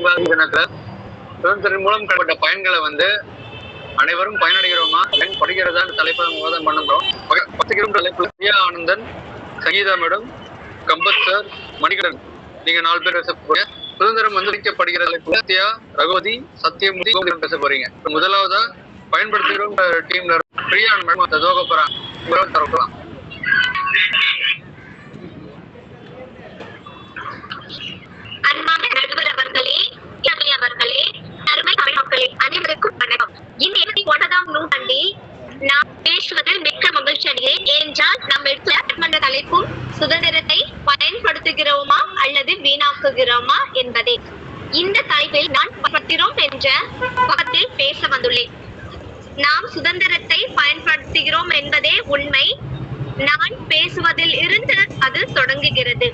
தினத்துல சுதந்திரம் மூலம் கிடைக்கப்பட்ட பயன்களை வந்து அனைவரும் பயனடைகிறோமா படிக்கிறதா தலைப்பை விவாதம் பண்ணுறோம். 10 கிலோமீட்டர் தலைப்புல Priya Anandan, Sangeetha madam, combat sir, Manikandan, நீங்க 4 பேர் பேச போறீங்க. சுதந்திரம் வந்து அளிக்கப்படுகிற தலைப்புல சத்யா, ரகுவதி, சத்யமூர்த்தி பேச போறீங்க. முதலாவதா பயன்படுத்துகிறோம் டீம்ல பிரியா மேடம் தோக போறாங்க. தரக்கலாம். அன்பான நடுவர் அவர்களே, அவர்களே, அருமை தமிழ் மக்களே, அனைவருக்கும் வணக்கம். இந்த 29ஆம் நூற்றாண்டில் நாம் பேசுவதில் மிக்க மகிழ்ச்சி அடைகிறேன். ஏனென்றால் நாம் எடுத்துக்கொண்ட தலைப்பும் சுதந்திரத்தை பயன்படுத்துகிறோமா அல்லது வீணாக்குகிறோமா என்பதே. இந்த தலைப்பில் நான் பயன்படுத்துகிறோம் என்ற பக்கத்தில் பேச வந்துள்ளேன். நாம் சுதந்திரத்தை பயன்படுத்துகிறோம் என்பதே உண்மை. நான் பேசுவதில் இருந்து அது தொடங்குகிறது.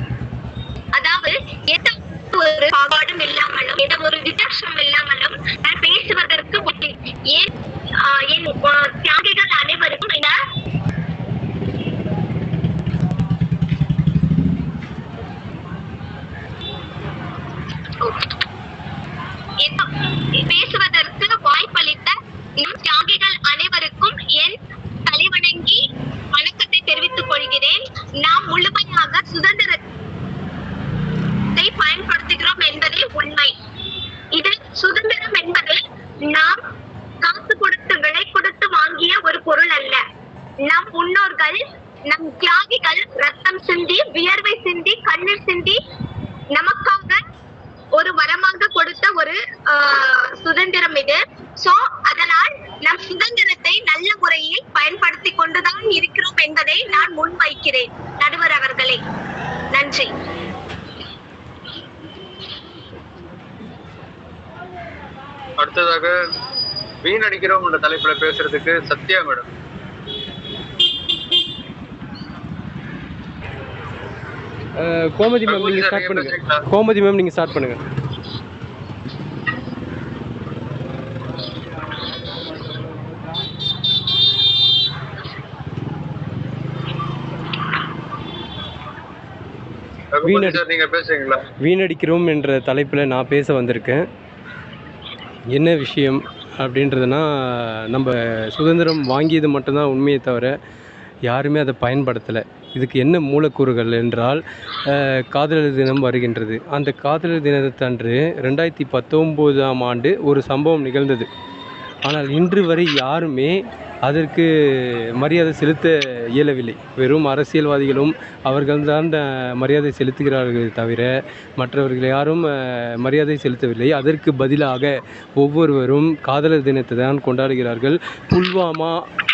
அதாவது எந்த ஒரு பாகுபாடும் இல்லாமலும் எந்த ஒரு வித்தியாசம் இல்லாமலும் நான் பேசுவதற்கு ஏன் என் தியாகிகள் அனைவருக்கும் பேசுவதற்கு வாய்ப்பளித்த தியாகிகள் அனைவருக்கும் என் தலைவணங்கி வணக்கத்தை தெரிவித்துக் கொள்கிறேன். நாம் முழுமையாக சுதந்திரத்தை பயன்படுத்துகிறோம் என்பதே உண்மை. இது சுதந்திரம் என்பது நாம் காசு கொடுத்து விலை கொடுத்து வாங்கிய ஒரு பொருள் அல்ல. நம் முன்னோர்கள், நம் தியாகிகள் ரத்தம் சிந்தி, வியர்வை சிந்தி, கண்ணீர் சிந்தி நமக்காக ஒரு வரமாக கொடுத்த ஒரு சுதந்திரம் இது. சோ அதனால் நம் சுதந்திரத்தை நல்ல முறையில் பயன்படுத்தி கொண்டுதான் இருக்கிறோம் என்பதை நான் முன்வைக்கிறேன். நடுவர் அவர்களே, நன்றி. அடுத்ததாக வீணடிக்கிறோம் என்ற தலைப்புல பேசுறதுக்கு சத்யா மேடம். கோமதி மேம் நீங்க ஸ்டார்ட் பண்ணுங்க. கோமதி மேம் நீங்க ஸ்டார்ட் பண்ணுங்க. வீணடிக்கிறோம் என்ற தலைப்பில் நான் பேச வந்திருக்கேன். என்ன விஷயம் அப்படின்றதுனா, நம்ம சுதந்திரம் வாங்கியது மட்டும்தான் உண்மையை தவிர யாருமே அதை பயன்படுத்தலை. இதுக்கு என்ன மூலக்கூறுகள் என்றால், காதலர் தினம் வருகின்றது. அந்த காதலர் தினத்தன்று 2019ஆம் ஆண்டு ஒரு சம்பவம் நிகழ்ந்தது. ஆனால் இன்று வரை யாருமே அதற்கு மரியாதை செலுத்த இயலவில்லை. வெறும் அரசியல்வாதிகளும் அவர்கள்தான் மரியாதை செலுத்துகிறார்கள் தவிர மற்றவர்கள் யாரும் மரியாதை செலுத்தவில்லை. அதற்கு பதிலாக ஒவ்வொருவரும் காதலர் தினத்தை தான் கொண்டாடுகிறார்கள். புல்வாமா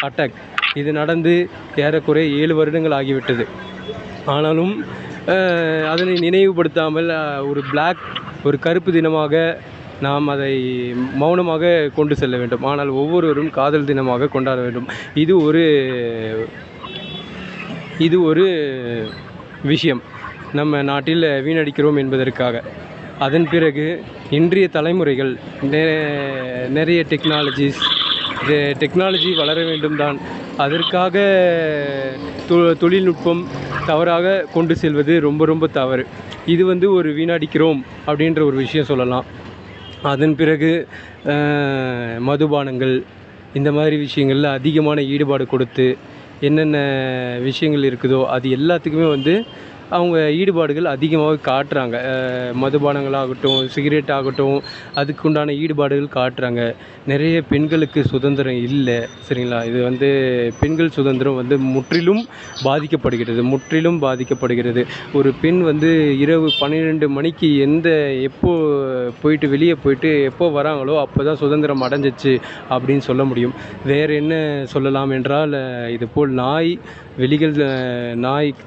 அட்டாக் இது நடந்து ஏறக்குறைய 7 வருடங்கள் ஆகிவிட்டது. ஆனாலும் அதனை நினைவுபடுத்தாமல் ஒரு கருப்பு தினமாக நாம் அதை மௌனமாக கொண்டு செல்ல வேண்டும். ஆனால் ஒவ்வொருவரும் காதல் தினமாக கொண்டாட வேண்டும். இது ஒரு விஷயம் நம்ம நாட்டில் வீணடிக்கிறோம் என்பதற்காக. அதன் பிறகு இன்றைய தலைமுறைகள் நிறைய டெக்னாலஜி வளர வேண்டும் தான். அதற்காக தொழில்நுட்பம் தவறாக கொண்டு செல்வது ரொம்ப தவறு. இது ஒரு வீணடிக்கிறோம் அப்படின்ற ஒரு விஷயம் சொல்லலாம். அதன் பிறகு மதுபானங்கள் இந்த மாதிரி விஷயங்களில் அதிகமான ஈடுபாடு கொடுத்து என்னென்ன விஷயங்கள் இருக்குதோ அது எல்லாத்துக்குமே அவங்க ஈடுபாடுகள் அதிகமாக காட்டுறாங்க. மதுபானங்களாகட்டும், சிகரெட் ஆகட்டும், அதுக்குண்டான ஈடுபாடுகள் காட்டுறாங்க. நிறைய பெண்களுக்கு சுதந்திரம் இல்லை, சரிங்களா? இது பெண்கள் சுதந்திரம் முற்றிலும் பாதிக்கப்படுகிறது. ஒரு பெண் இரவு 12 மணிக்கு எப்போ வெளியே போயிட்டு எப்போ வராங்களோ அப்போ தான் சுதந்திரம் அடைஞ்சிச்சு அப்படின்னு சொல்ல முடியும். வேறு என்ன சொல்லலாம் என்றால், இதுபோல் நாய்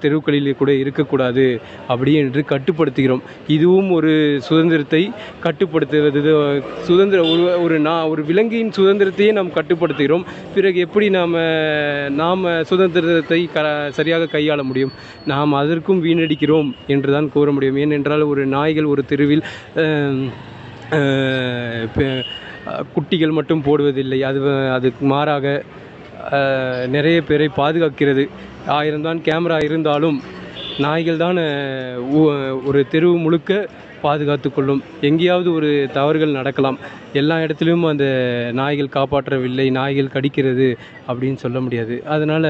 தெருக்களில் கூட இருக்கக்கூடாது அப்படி என்று கட்டுப்படுத்துகிறோம். இதுவும் ஒரு சுதந்திரத்தை கட்டுப்படுத்துவது. ஒரு விலங்கின் சுதந்திரத்தையே நாம் கட்டுப்படுத்துகிறோம். பிறகு எப்படி நாம் சுதந்திரத்தை சரியாக கையாள முடியும்? நாம் அதற்கும் வீணடிக்கிறோம் என்று தான் கூற முடியும். ஏனென்றால் ஒரு நாய்கள் ஒரு தெருவில் குட்டிகள் மட்டும் போடுவதில்லை. அதுக்கு மாறாக நிறைய பேரை பாதுகாக்கிறது. 1000 தான் கேமரா இருந்தாலும் நாய்கள் தான் ஒரு தெரு முழுக்க பாதுகாத்து கொள்ளும். எங்கேயாவது ஒரு தவறுகள் நடக்கலாம். எல்லா இடத்துலையும் அந்த நாய்கள் காப்பாற்றவில்லை, நாய்கள் கடிக்கிறது அப்படின்னு சொல்ல முடியாது. அதனால்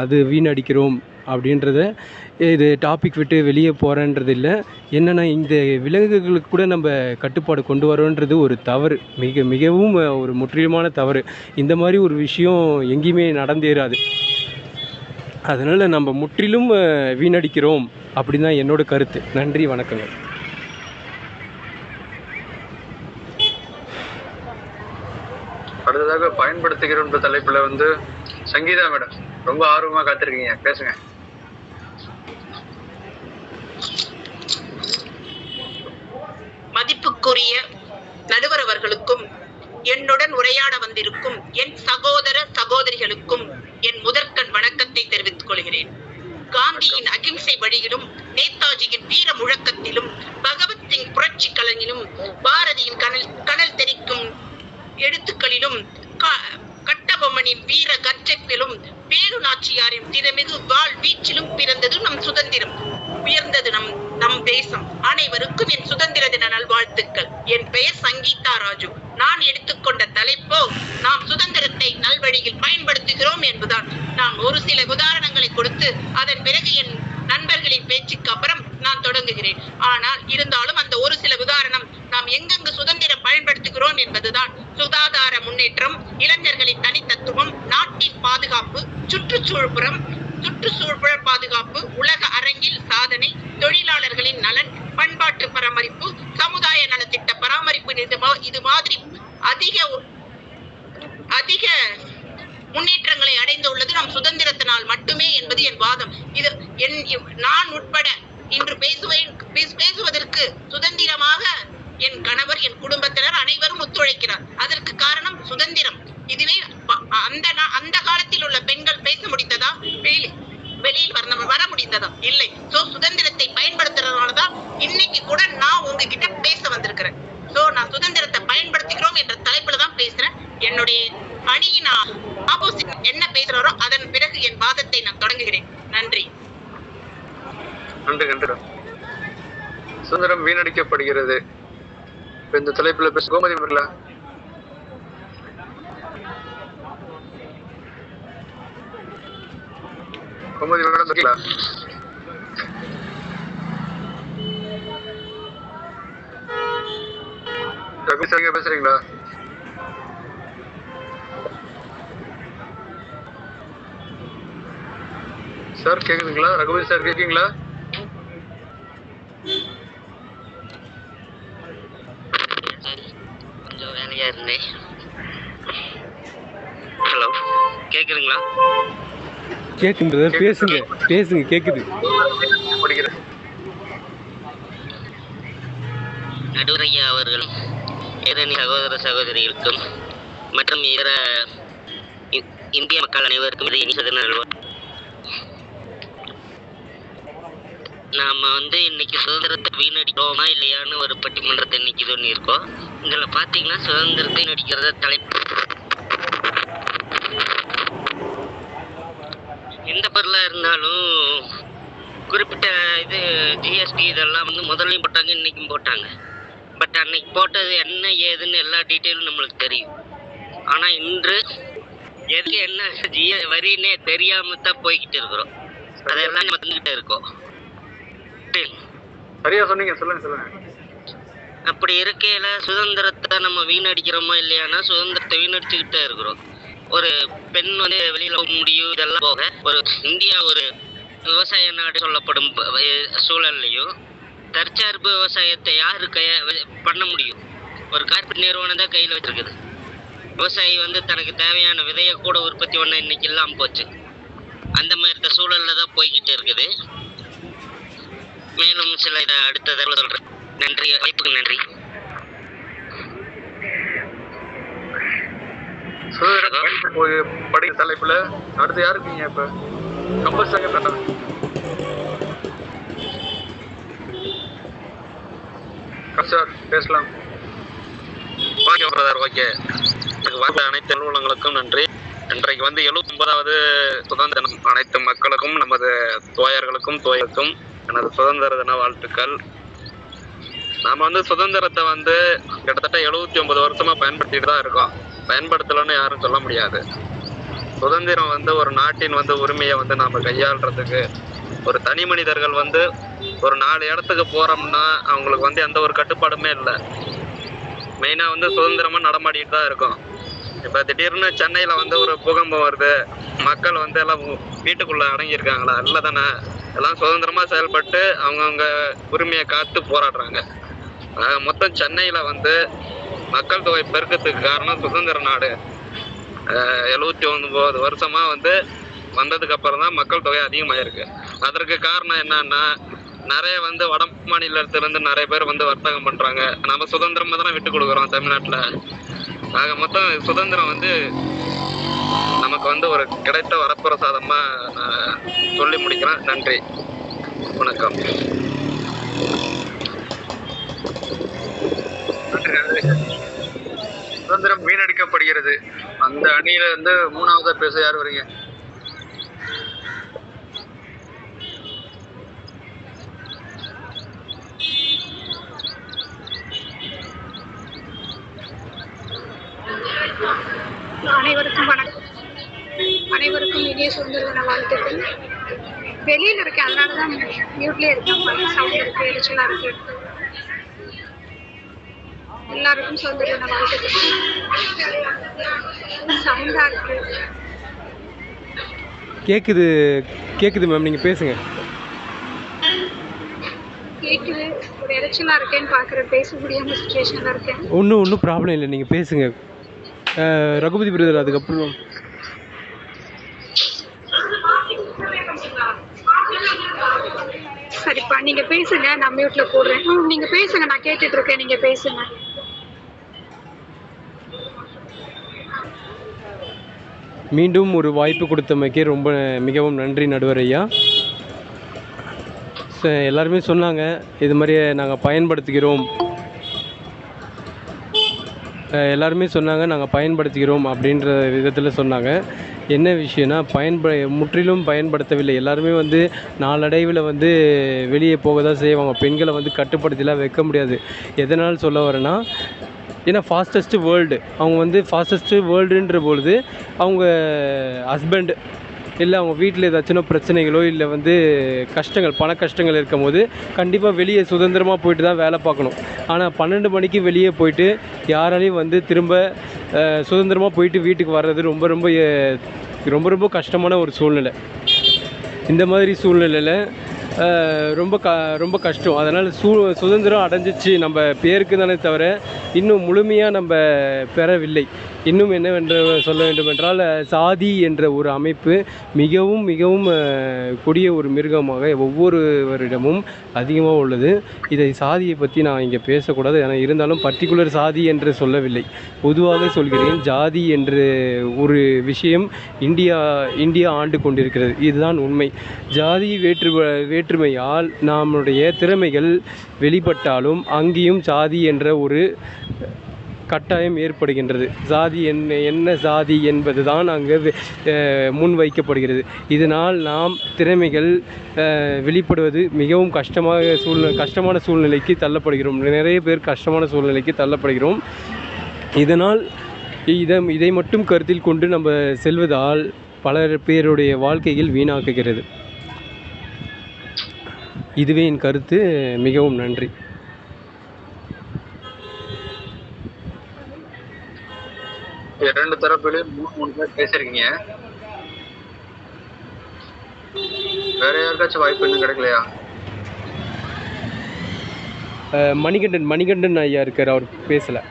அது வீணடிக்கிறோம் அப்படின்றத இது டாபிக் விட்டு வெளியே போகிறேன்றது இல்லை. என்னென்னா இந்த விலங்குகளுக்கு கூட நம்ம கட்டுப்பாடு கொண்டு வரோன்றது ஒரு தவறு, மிகவும் ஒரு முற்றிலுமான தவறு. இந்த மாதிரி ஒரு விஷயம் எங்கேயுமே நடந்தேறாது. அதனால் நம்ம முற்றிலும் வீணடிக்கிறோம் அப்படின்னு தான் என்னோட கருத்து. நன்றி, வணக்கங்க. அடுத்ததாக பயன்படுத்துகிறோம் தலைப்புல வந்து சங்கீதா மேடம் ரொம்ப ஆர்வமா காத்திருக்கீங்க, பேசுங்க. மதிப்புக்குரிய நடுவர் அவர்களுக்கும் என்னுடன் உரையாட வந்திருக்கும் என் சகோதர சகோதரிகளுக்கும் என் முதற்கண் வணக்கத்தை தெரிவித்துக் கொள்கிறேன். காந்தியின் அகிம்சை வழியிலும், நேதாஜியின் வீர முழக்கத்திலும், பகவத் சிங் புரட்சி கலைஞிலும், பாரதியின் கனல் தெரிக்கும் எழுத்துக்களிலும், கட்டபொம்மனின் வீர கர்ஜத்திலும், வேலு நாச்சியாரின் திறமிகு வாழ் வீச்சிலும் பிறந்தது நம் சுதந்திரம், உயர்ந்தது நம் தேசம். அனைவருக்கும் என் சுதந்திர தின நல்வாழ்த்துக்கள். என் பெயர் சங்கீதா ராஜு. நான் எடுத்துக்கொண்ட தலைப்போ நாம் சுதந்திரத்தை நல்வழியில் பயன்படுத்துகிறோம் என்பதுதான். நான் ஒரு சில உதாரணங்களை கொடுத்து அதன் பிறகு என் நண்பர்களின் பேச்சுக்கு அப்புறம் நான் தொடங்குகிறேன். ஆனால் இருந்தாலும் அந்த ஒரு சில உதாரணம் நாம் எங்கெங்கு சுதந்திரம் பயன்படுத்துகிறோம் என்பதுதான். சுகாதார முன்னேற்றம், இளைஞர்களின் தனித்தத்துவம், நாட்டின் பாதுகாப்பு, சுற்றுச்சூழல் பாதுகாப்பு, உலக அரங்கில் சாதனை, தொழிலாளர்களின் நலன், பண்பாட்டு பராமரிப்பு, சமுதாய நலத்திட்ட பராமரிப்பு, இது மாதிரி அதிக முன்னேற்றங்களை அடைந்துள்ளது நம் சுதந்திரத்தினால் மட்டுமே என்பது என் வாதம். இது நான் உட்பட இன்று பேசுவதற்கு சுதந்திரமாக என் கணவர், என் குடும்பத்தினர் அனைவரும் ஒத்துழைக்கிறார். அதற்கு காரணம் சுதந்திரம். இதுவே அந்த காலத்தில் உள்ள பெண்கள் பேச முடிந்ததா? வெளியில் வர முடிந்ததா? இல்லை. சோ சுதந்திரத்தை பயன்படுத்துறதுனாலதான் இன்னைக்கு கூட நான் உங்ககிட்ட பேச வந்திருக்கிறேன். சோ நான் சுதந்திரத்தை பயன்படுத்திக்கிறோம் என்ற தலைப்புல தான் பேசுறேன். என்னுடைய அணியின் ஆப்போசிட் என்ன பேசுறாரோ அதன் பிறகு என் வாதத்தை நான் தொடங்குகிறேன். நன்றி. சுதந்திரம் வீணடிக்கப்படுகிறது. இந்த தலைப்புல பேச கோமதி அவர்களா? கோமதி மேடம் இருக்கீங்களா? பேசுறீங்களா? சார் கேக்குதுங்களா? ரகுபதி சார் கேக்கீங்களா? கொஞ்சம் வேலையா இருந்தேன். ஹலோ, கேக்குதுங்களா? கேக்குது, பேசுங்க கேக்குது. நடுவரையா அவர்களும் எதிரணி சகோதர சகோதரிகளுக்கும் மற்றும் இதர இந்திய மக்கள் அனைவருக்கும் இதை இனிசதன நாம இன்னைக்கு சுதந்திரத்தை வீணடிக்கிறோமா இல்லையான்னு ஒரு பட்டிமன்றத்தை இன்னைக்கு இது ஒன்று இருக்கோம். இதுல பாத்தீங்கன்னா சுதந்திரத்தை நடிக்கிறத தலைப்பு எந்த பொருளா இருந்தாலும் குறிப்பிட்ட இது ஜிஎஸ்டி இதெல்லாம் முதல்லையும் போட்டாங்க, இன்னைக்கும் போட்டாங்க. பட் அன்னைக்கு போட்டது என்ன ஏதுன்னு எல்லா டீட்டெயிலும் நம்மளுக்கு தெரியும். ஆனா இன்று எதுக்கு என்ன வரின்னே தெரியாம தான் போய்கிட்டு இருக்கிறோம். அதெல்லாம் நம்ம வந்துகிட்டே இருக்கோம். சரியா சொன்னீங்க, சொல்லுங்க. அப்படி இருக்கையில சுதந்திரத்தை நம்ம வீணடிக்கிறோமா இல்லையானா சுதந்திரத்தை வீணடிச்சுக்கிட்டே இருக்கிறோம். ஒரு பெண் வெளியில போக முடியும், இதெல்லாம் போக ஒரு இந்தியா ஒரு விவசாய நாடு சொல்லப்படும் சூழல்லையும் தற்சார்பு விவசாயத்தை யாரு பண்ண முடியும்? ஒரு கார்பரேட் நிறுவனம் தான் கையில் வச்சிருக்குது. விவசாயி தனக்கு தேவையான விதையை கூட உற்பத்தி பண்ண இன்னைக்கு இல்லாம போச்சு. அந்த மாதிரி சூழல்ல தான் போய்கிட்டு இருக்குது. மேலும் சில இதை அடுத்த தடவை சொல்றேன். நன்றி, வாய்ப்புக்கு நன்றி. படிக்கிற தலைப்புல அடுத்து யாரு இருக்கீங்க? இப்ப கம்பல்சரி சார் பேசலாம். ஓகே, அனைத்து நிறுவனங்களுக்கும் நன்றி. இன்றைக்கு 79வது சுதந்திர தினம். அனைத்து மக்களுக்கும் நமது தோயர்களுக்கும் எனது சுதந்திர தின வாழ்த்துக்கள். நம்ம வந்து சுதந்திரத்தை வந்து கிட்டத்தட்ட 79 வருஷமா பயன்படுத்திட்டு தான் இருக்கோம். பயன்படுத்தலன்னு யாரும் சொல்ல முடியாது. சுதந்திரம் வந்து ஒரு நாட்டின் வந்து உரிமையை வந்து நாம கையாளுறதுக்கு, ஒரு தனி மனிதர்கள் வந்து ஒரு 4 இடத்துக்கு போறோம்னா அவங்களுக்கு வந்து எந்த ஒரு கட்டுப்பாடுமே இல்லை. மெயினா வந்து சுதந்திரமா நடமாடிட்டு தான் இருக்கும். இப்ப திடீர்னு சென்னையில வந்து ஒரு பூகம்பம் வருது, மக்கள் வந்து எல்லாம் வீட்டுக்குள்ள அடங்கியிருக்காங்களா? இல்லை தானே. எல்லாம் சுதந்திரமா செயல்பட்டு அவங்கவுங்க உரிமையை காத்து போராடுறாங்க. மொத்தம் சென்னையில வந்து மக்கள் தொகை பெருக்கத்துக்கு காரணம் சுதந்திர நாடு. 79 வருஷமா வந்து வந்ததுக்கு அப்புறம் தான் மக்கள் தொகை அதிகமாயிருக்கு. அதற்கு காரணம் என்னன்னா, நிறைய வந்து வட மாநிலத்துல இருந்து நிறைய பேர் வந்து வர்த்தகம் பண்றாங்க. நம்ம சுதந்திரமா தானே விட்டு கொடுக்குறோம் தமிழ்நாட்டுல. ஆக மொத்தம் சுதந்திரம் வந்து நமக்கு வந்து ஒரு கிடைத்த வரப்பிரசாதமா நான் சொல்லி முடிக்கிறேன். நன்றி, வணக்கம். சுதந்திரம் வீணடிக்கப்படுகிறது. அந்த அணியில இருந்து 3ஆவதா பேச யார் வரீங்க? அனைவருக்கும் வணக்கம். அனைவருக்கும் இனிய சுதந்திர தின வாழ்த்துக்கள். வெளியில இருக்கேன், அதனாலதான் மியூட்லயே இருக்கேன். சவுண்ட் இருக்கு, எரிச்சலா இருக்கு. எல்லாருக்கும் சுதந்திர தின வாழ்த்துக்கள். சவுண்டா இருக்கு. கேக்குது மேம், நீங்கள் பேசுங்க. கேக்குது, ஒரு எரிச்சலா இருக்கேன்னு பாக்குறேன். பேச முடியாம சுச்சுவேஷன்ல இருக்கேன். ஒன்றும் ப்ராப்ளம் இல்லை, நீங்கள் பேசுங்க. ரகுபதி பிரதர் அதுக்கப்புறம். சரிப்பா, நீங்க பேசுங்க, நான் மியூட்ல போடுறேன். நீங்க பேசுங்க, நான் கேட்டுட்டு இருக்கேன், நீங்க பேசுங்க. மீண்டும் ஒரு வாய்ப்பு கொடுத்தமைக்கு மிகவும் நன்றி நடுவர் ஐயா. எல்லாருமே சொன்னாங்க இது மாதிரி நாங்கள் பயன்படுத்துகிறோம், நாங்கள் பயன்படுத்துகிறோம் அப்படின்ற விதத்தில் சொன்னாங்க. என்ன விஷயம்னா, முற்றிலும் பயன்படுத்தவில்லை. எல்லாருமே வந்து நாளடைவில் வந்து வெளியே போக தான் செய்வாங்க. பெண்களை வந்து கட்டுப்படுத்திலாம் வைக்க முடியாது. எதனால் சொல்ல வரேன்னா, ஏன்னா ஃபாஸ்டஸ்ட்டு வேர்ல்டு, அவங்க வந்து ஃபாஸ்டஸ்ட்டு வேர்ல்டுன்ற பொழுது அவங்க ஹஸ்பண்ட் இல்லை அவங்க வீட்டில் ஏதாச்சும் பிரச்சனைகளோ இல்லை வந்து கஷ்டங்கள், பண கஷ்டங்கள் இருக்கும் போது கண்டிப்பாக வெளியே சுதந்திரமாக போயிட்டு தான் வேலை பார்க்கணும். ஆனால் 12 மணிக்கு வெளியே போயிட்டு யாராலையும் வந்து திரும்ப சுதந்திரமாக போயிட்டு வீட்டுக்கு வர்றது ரொம்ப கஷ்டமான ஒரு சூழ்நிலை. இந்த மாதிரி சூழ்நிலையில் ரொம்ப கஷ்டம். அதனால் சுதந்திரம் அடைஞ்சிச்சு நம்ம பேருக்கு தானே தவிர இன்னும் முழுமையாக நம்ம பெறவில்லை. இன்னும் என்னவென்று சொல்ல வேண்டுமென்றால், சாதி என்ற ஒரு அமைப்பு மிகவும் கொடிய ஒரு மிருகமாக ஒவ்வொருவரிடமும் அதிகமாக உள்ளது. இதை சாதியை பற்றி நான் இங்கே பேசக்கூடாது. ஆனால் இருந்தாலும் பர்டிகுலர் சாதி என்று சொல்லவில்லை, பொதுவாக சொல்கிறேன். ஜாதி என்ற ஒரு விஷயம் இந்தியா ஆண்டு கொண்டிருக்கிறது. இதுதான் உண்மை. ஜாதி வேற்றுமையால் நம்முடைய திறமைகள் வெளிப்பட்டாலும் அங்கேயும் சாதி என்ற ஒரு கட்டாயம் ஏற்படுகின்றது. சாதி என்ன சாதி என்பது தான் அங்கே முன்வைக்கப்படுகிறது. இதனால் நாம் திறமைகள் வெளிப்படுவது மிகவும் கஷ்டமான சூழ்நிலைக்கு தள்ளப்படுகிறோம். நிறைய பேர் கஷ்டமான சூழ்நிலைக்கு தள்ளப்படுகிறோம். இதனால் இதை மட்டும் கருத்தில் கொண்டு நம்ம செல்வதால் பல பேருடைய வாழ்க்கையில் வீணாக்குகிறது. இதுவே என் கருத்து. மிகவும் நன்றி. இரண்டு தரப்பிலும் 3 பேர் பேசிருக்கீங்க. வேற யாருக்காச்சும் வாய்ப்பு இன்னும் கிடைக்கலையா? மணிகண்டன் ஐயா இருக்கார், அவர் பேசல.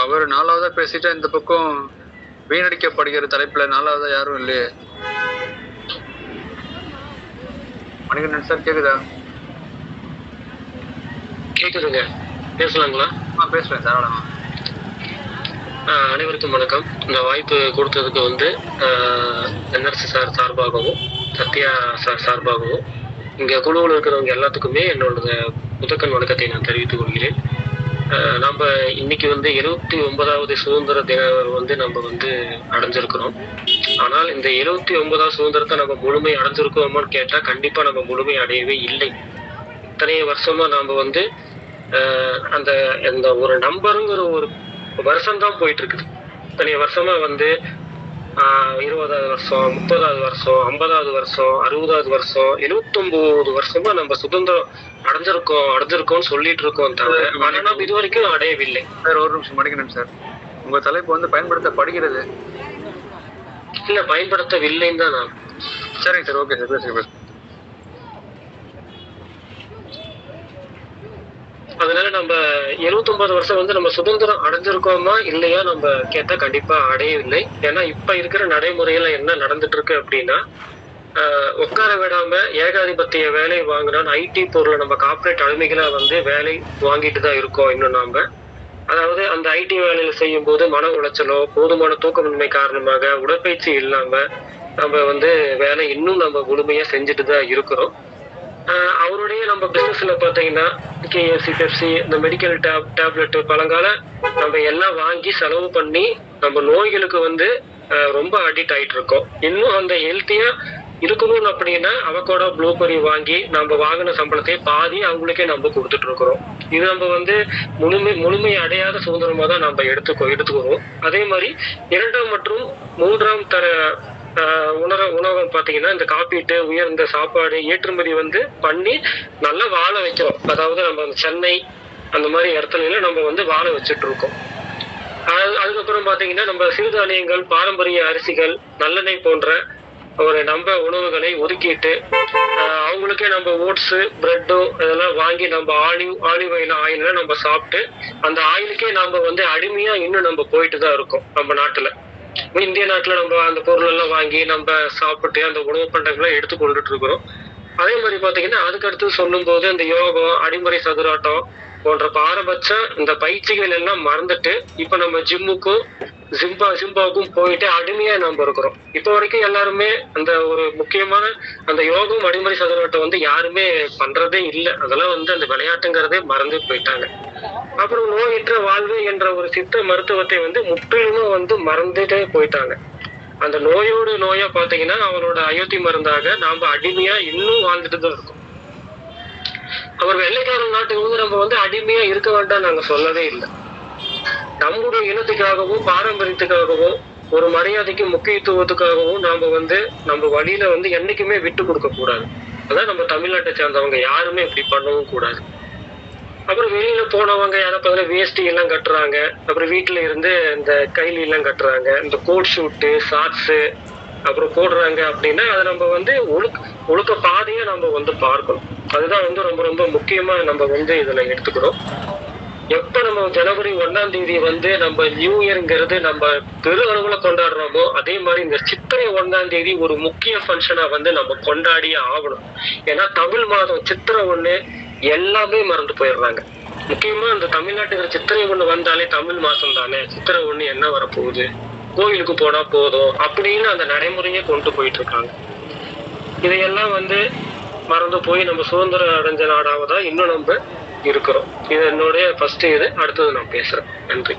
அவர் 4ஆவதா பேசிட்டு இந்த பக்கம் வீணடிக்கப்படுகிற தலைப்புல 4ஆவதா யாரும் இல்லையே. மணிகண்டன் சார் கேக்குதா? கேக்குதுங்க, பேசலாங்களா? பேசுறேன் சார். அனைவருக்கும் வணக்கம். இந்த வாய்ப்பு கொடுத்ததுக்கு வந்து NRC சார் சார்பாகவும் சத்யா சார் சார்பாகவும் இங்கே குழுவில் இருக்கிறவங்க எல்லாத்துக்குமே என்னோட முதற்கண் வணக்கத்தை நான் தெரிவித்துக் கொள்கிறேன். நம்ம இன்னைக்கு வந்து 79வது சுதந்திர தினம் வந்து நம்ம வந்து அடைஞ்சிருக்கிறோம். ஆனால் இந்த 79வது சுதந்திரத்தை நம்ம முழுமை அடைஞ்சிருக்கோமான்னு கேட்டா கண்டிப்பா நம்ம முழுமை அடையவே இல்லை. இத்தனைய வருஷமா நாம வந்து அந்த அந்த ஒரு நம்பருங்கிற ஒரு வருஷம் தான் போயிட்டு இருக்குது. இத்தனைய வருஷமா வந்து 20வது வருஷம், 30வது வருஷம், 50வது வருஷம், 60வது வருஷம், 79 வருஷமா நம்ம சுதந்திரம் அடைஞ்சிருக்கோம்னு சொல்லிட்டு இருக்கோம் தவிர ஆனா நம்ம இது வரைக்கும் அடையவில்லை. சார் ஒரு நிமிஷம் மடிக்கணும் சார். உங்க தலைப்பு வந்து பயன்படுத்தப்படுகிறது இல்ல, பயன்படுத்தவில்லைன்னு தான் நான். சரிங்க சார், ஓகே சார், பேசுங்க. அதனால நம்ம 79 வருஷம் வந்து நம்ம சுதந்திரம் அடைஞ்சிருக்கோமா இல்லையா நம்ம கேட்டா கண்டிப்பா அடையவில்லை. ஏன்னா இப்ப இருக்கிற நடைமுறையில என்ன நடந்துட்டு இருக்கு அப்படின்னா, உட்கார விடாம ஏகாதிபத்திய வேலை வாங்கினான்னு ஐடி பொருளை நம்ம கார்பரேட் அடிமைகளா வந்து வேலை வாங்கிட்டு தான் இருக்கோம் இன்னும் நாம. அதாவது அந்த ஐடி வேலையில செய்யும் போது மன உளைச்சலோ போதுமான தூக்கமின்மை காரணமாக உடற்பயிற்சி இல்லாம நம்ம வந்து வேலை இன்னும் நம்ம முழுமையா செஞ்சுட்டு தான் இருக்கிறோம். அவருடைய நம்ம பிசினஸ்ல பாத்தீங்கன்னா கேஎஃப்சி, பெப்சி, இந்த மெடிக்கல் டேப்லெட் பழங்கால நம்ம எல்லாம் வாங்கி செலவு பண்ணி நம்ம நோய்களுக்கு வந்து ரொம்ப அடிக்ட் ஆயிட்டு இருக்கோம். இன்னும் அந்த ஹெல்த்தியா இருக்கணும் அப்படின்னா அவகோடா, ப்ளூபெர்ரி வாங்கி நம்ம வாங்கின சம்பளத்தையே பாதி அவங்களுக்கே நம்ம கொடுத்துட்டு இருக்கிறோம். இது நம்ம வந்து முழுமை அடையாத சுதந்திரமா தான் நம்ம எடுத்துக்கிறோம். அதே மாதிரி 2ஆம் மற்றும் 3ஆம் தர உணவகம் பாத்தீங்கன்னா இந்த காப்பீட்டு, உயர்ந்த சாப்பாடு ஏற்றுமதி வந்து பண்ணி நல்லா வாழ வைக்கிறோம். அதாவது நம்ம சென்னை அந்த மாதிரி இடத்துல நம்ம வந்து வாழ வச்சுட்டு இருக்கோம். அதுக்கப்புறம் பாத்தீங்கன்னா நம்ம சிறுதானியங்கள், பாரம்பரிய அரிசிகள், நல்லெண்ணெய் போன்ற ஒரு நம்ம உணவுகளை ஒதுக்கிட்டு அவங்களுக்கே நம்ம ஓட்ஸு, பிரெட்டு இதெல்லாம் வாங்கி நம்ம ஆலிவ் ஆயில நம்ம சாப்பிட்டு அந்த ஆயிலுக்கே நம்ம வந்து அடிமையா இன்னும் நம்ம போயிட்டு தான் இருக்கோம். நம்ம நாட்டுல, இந்திய நாட்டுல நம்ம அந்த பொருள் எல்லாம் வாங்கி நம்ம சாப்பிட்டு அந்த உணவு பண்டங்களை எடுத்து கொண்டுட்டு இருக்கிறோம். அதே மாதிரி பாத்தீங்கன்னா அதுக்கு அடுத்து சொல்லும் போது இந்த யோகம், அடிமுறை சதுராட்டம் போன்ற பாரபட்ச இந்த பயிற்சிகள் எல்லாம் மறந்துட்டு இப்ப நம்ம ஜிம்முக்கும் ஜிம்பாவுக்கும் போயிட்டு அடிமையா நம்ம இருக்கிறோம். இப்ப வரைக்கும் எல்லாருமே அந்த ஒரு முக்கியமான அந்த யோகம், அடிமுறை சதுராட்டம் வந்து யாருமே பண்றதே இல்லை. அதெல்லாம் வந்து அந்த விளையாட்டுங்கிறதே மறந்து போயிட்டாங்க. அப்புறம் நோயற்ற வாழ்வு என்ற ஒரு சித்த மருத்துவத்தை வந்து முற்றிலுமே வந்து மறந்துட்டே போயிட்டாங்க. அந்த நோயோடு நோயா பாத்தீங்கன்னா அவனோட அயோத்தி மருந்தாக நாம அடிமையா இன்னும் வாழ்ந்துட்டு தான் இருக்கோம். அவர் வெள்ளைக்காரன் நாட்டுக்கு வந்து நம்ம வந்து அடிமையா இருக்க வேண்டாம் நாங்க சொல்லவே இல்லை. நம்முடைய இனத்துக்காகவும் பாரம்பரியத்துக்காகவும் ஒரு மரியாதைக்கு முக்கியத்துவத்துக்காகவும் நாம வந்து நம்ம வழியில வந்து என்னைக்குமே விட்டு கொடுக்க கூடாது. அதான் நம்ம தமிழ்நாட்டை சேர்ந்தவங்க யாருமே இப்படி பண்ணவும் கூடாது. அப்புறம் வெளியில போனவங்க யாரும் வேஷ்டி எல்லாம் கட்டுறாங்க, அப்புறம் வீட்டுல இருந்து இந்த கைலி எல்லாம் கட்டுறாங்க, இந்த கோட் ஷூட்டு, ஷார்ட்ஸு அப்புறம் போடுறாங்க அப்படின்னா அதை நம்ம வந்து ஒழுக்க பாதையை நம்ம வந்து பார்க்கணும். அதுதான் வந்து ரொம்ப ரொம்ப முக்கியமா நம்ம வந்து இதுல எடுத்துக்கிறோம். எப்ப நம்ம ஜனவரி 1ஆம் தேதி வந்து நம்ம நியூ இயர்ங்கிறது நம்ம பெரு அளவுல கொண்டாடுறோமோ அதே மாதிரி இந்த சித்திரை 1ஆம் தேதி ஒரு முக்கிய ஃபங்க்ஷனா வந்து நம்ம கொண்டாடியே ஆகணும். ஏன்னா தமிழ் மாதம் சித்திரை 1 எல்லாமே மறந்து போயிடுறாங்க. முக்கியமா இந்த தமிழ்நாட்டுக்கு சித்திரை 1 வந்தாலே தமிழ் மாசம் தானே, சித்திரை 1 என்ன வரப்போகுது, கோயிலுக்கு போனா போதும் அப்படின்னு அந்த நடைமுறையை கொண்டு போயிட்டு இருக்காங்க. இதையெல்லாம் வந்து மறந்து போய் நம்ம சுதந்திரம் அடைஞ்ச நாடாவதான் இன்னும் நம்ம இருக்கிறோம். இது என்னுடைய ஃபர்ஸ்ட் இது. அடுத்தது நான் பேசுறேன். நன்றி.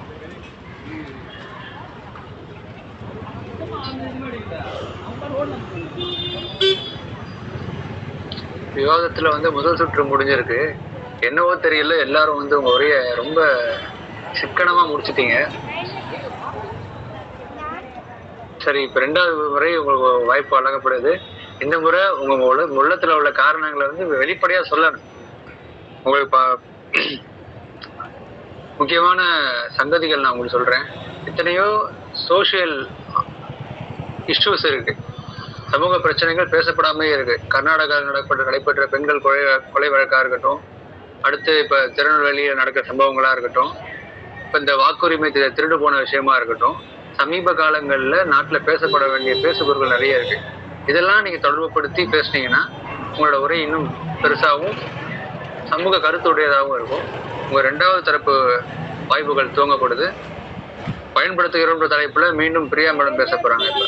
விவாதத்துல வந்து முதல் சுற்று முடிஞ்சிருக்கு. என்னவோ தெரியல, எல்லாரும் வந்து உங்க உரைய ரொம்ப சிக்கனமா முடிச்சிட்டீங்க. சரி, இப்ப 2வது முறை உங்களுக்கு வாய்ப்பு வழங்கப்படுது. இந்த முறை உங்க உள்ளத்துல உள்ள காரணங்களை வந்து வெளிப்படையா சொல்லணும். உங்களுக்கு முக்கியமான சங்கதிகள் நான் உங்களுக்கு சொல்றேன். எத்தனையோ சோசியல் இஷ்யூஸ் இருக்கு, சமூக பிரச்சனைகள் பேசப்படாமே இருக்கு. கர்நாடகாவில் நடைபெற்ற பெண்கள் கொலை வழக்கா இருக்கட்டும், அடுத்து இப்ப திருநெல்வேலியில் நடக்கிற சம்பவங்களா இருக்கட்டும், இப்ப இந்த வாக்குரிமை திருடு போன விஷயமா இருக்கட்டும், சமீப காலங்கள்ல நாட்டுல பேசப்பட வேண்டிய பேசுபொருட்கள் நிறைய இருக்கு. இதெல்லாம் நீங்க தொடர்புபடுத்தி பேசுனீங்கன்னா உங்களோட உரை இன்னும் பெருசாகவும் சமூக கருத்துடையதாகவும் இருக்கும். உங்க 2வது தரப்பு வாய்ப்புகள் துவங்கப்படுது. பயன்படுத்துகிற தலைப்புல மீண்டும் பிரியா மேடம் பேச போறாங்க. இப்ப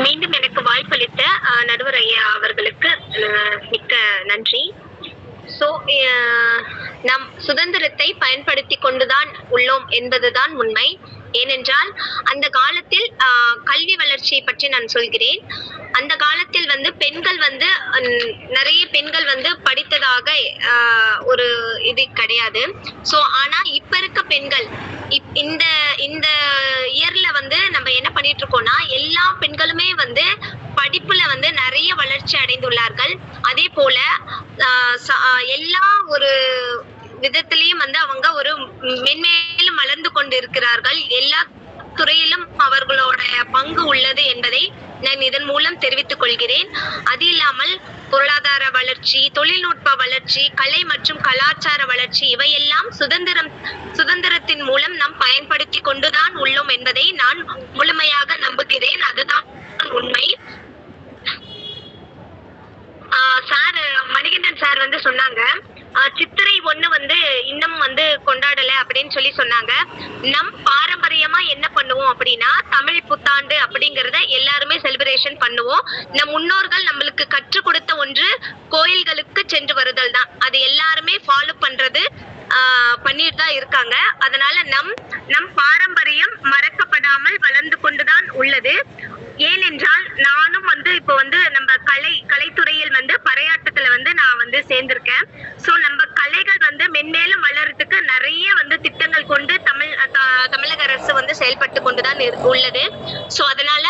மீண்டும் எனக்கு வாய்ப்பளித்த நடுவர் ஐயா அவர்களுக்கு மிக்க நன்றி. ஸோ நம் சுதந்திரத்தை பயன்படுத்தி கொண்டுதான் உள்ளோம் என்பதுதான் உண்மை. ஏனென்றால் அந்த காலத்தில் கல்வி வளர்ச்சியை பற்றி நான் சொல்கிறேன். அந்த காலத்தில் வந்து பெண்கள் வந்து நிறைய பெண்கள் வந்து படித்ததாக ஒரு இது கிடையாது. ஸோ ஆனா இப்ப இருக்க பெண்கள் இந்த இந்த இயர்ல வந்து நம்ம என்ன பண்ணிட்டு இருக்கோம்னா, எல்லா பெண்களுமே வந்து படிப்புல வந்து நிறைய வளர்ச்சி அடைந்துள்ளார்கள். அதே போல எல்லா ஒரு விதத்திலையும் வந்து அவங்க ஒரு மென்மேலும் வளர்ந்து கொண்டு இருக்கிறார்கள். எல்லா துறையிலும் அவர்களோட பங்கு உள்ளது என்பதை நான் இதன் மூலம் தெரிவித்துக் கொள்கிறேன். அது இல்லாமல் பொருளாதார வளர்ச்சி, தொழில்நுட்ப வளர்ச்சி, கலை மற்றும் கலாச்சார வளர்ச்சி இவையெல்லாம் சுதந்திரத்தின் மூலம் நாம் பயன்படுத்தி கொண்டுதான் உள்ளோம் என்பதை நான் முழுமையாக நம்புகிறேன். அதுதான் உண்மை. சார் மணிகண்டன் சார் வந்து சொன்னாங்க, சித்திரை 1 வந்து இன்னும் வந்து கொண்டாடல அப்படின்னு சொன்னாங்க. நம் பாரம்பரியமா என்ன பண்ணுவோம் அப்படின்னா, தமிழ் புத்தாண்டு அப்படிங்கறத எல்லாருமே செலிப்ரேஷன் பண்ணுவோம். நம் முன்னோர்கள் நம்மளுக்கு கற்றுக் கொடுத்த ஒன்று கோயில்களுக்கு சென்று வருதல் தான். அது எல்லாருமே ஃபாலோ பண்றது பண்ணிட்டு தான் இருக்காங்க. அதனால நம் பாரம்பரியம் மறக்கப்படாமல் வளர்ந்து கொண்டுதான் உள்ளது. ஏனென்றால் நானும் வந்து இப்போ வந்து நம்ம கலைத்துறையில் வந்து பறையாட்டத்துல வந்து நான் வந்து சேர்ந்திருக்கேன். ஸோ நம்ம கலைகள் வந்து மென்மேலும் வளர்றதுக்கு நிறைய வந்து திட்டங்கள் கொண்டு தமிழக அரசு வந்து செயல்பட்டு கொண்டுதான் உள்ளது. ஸோ அதனால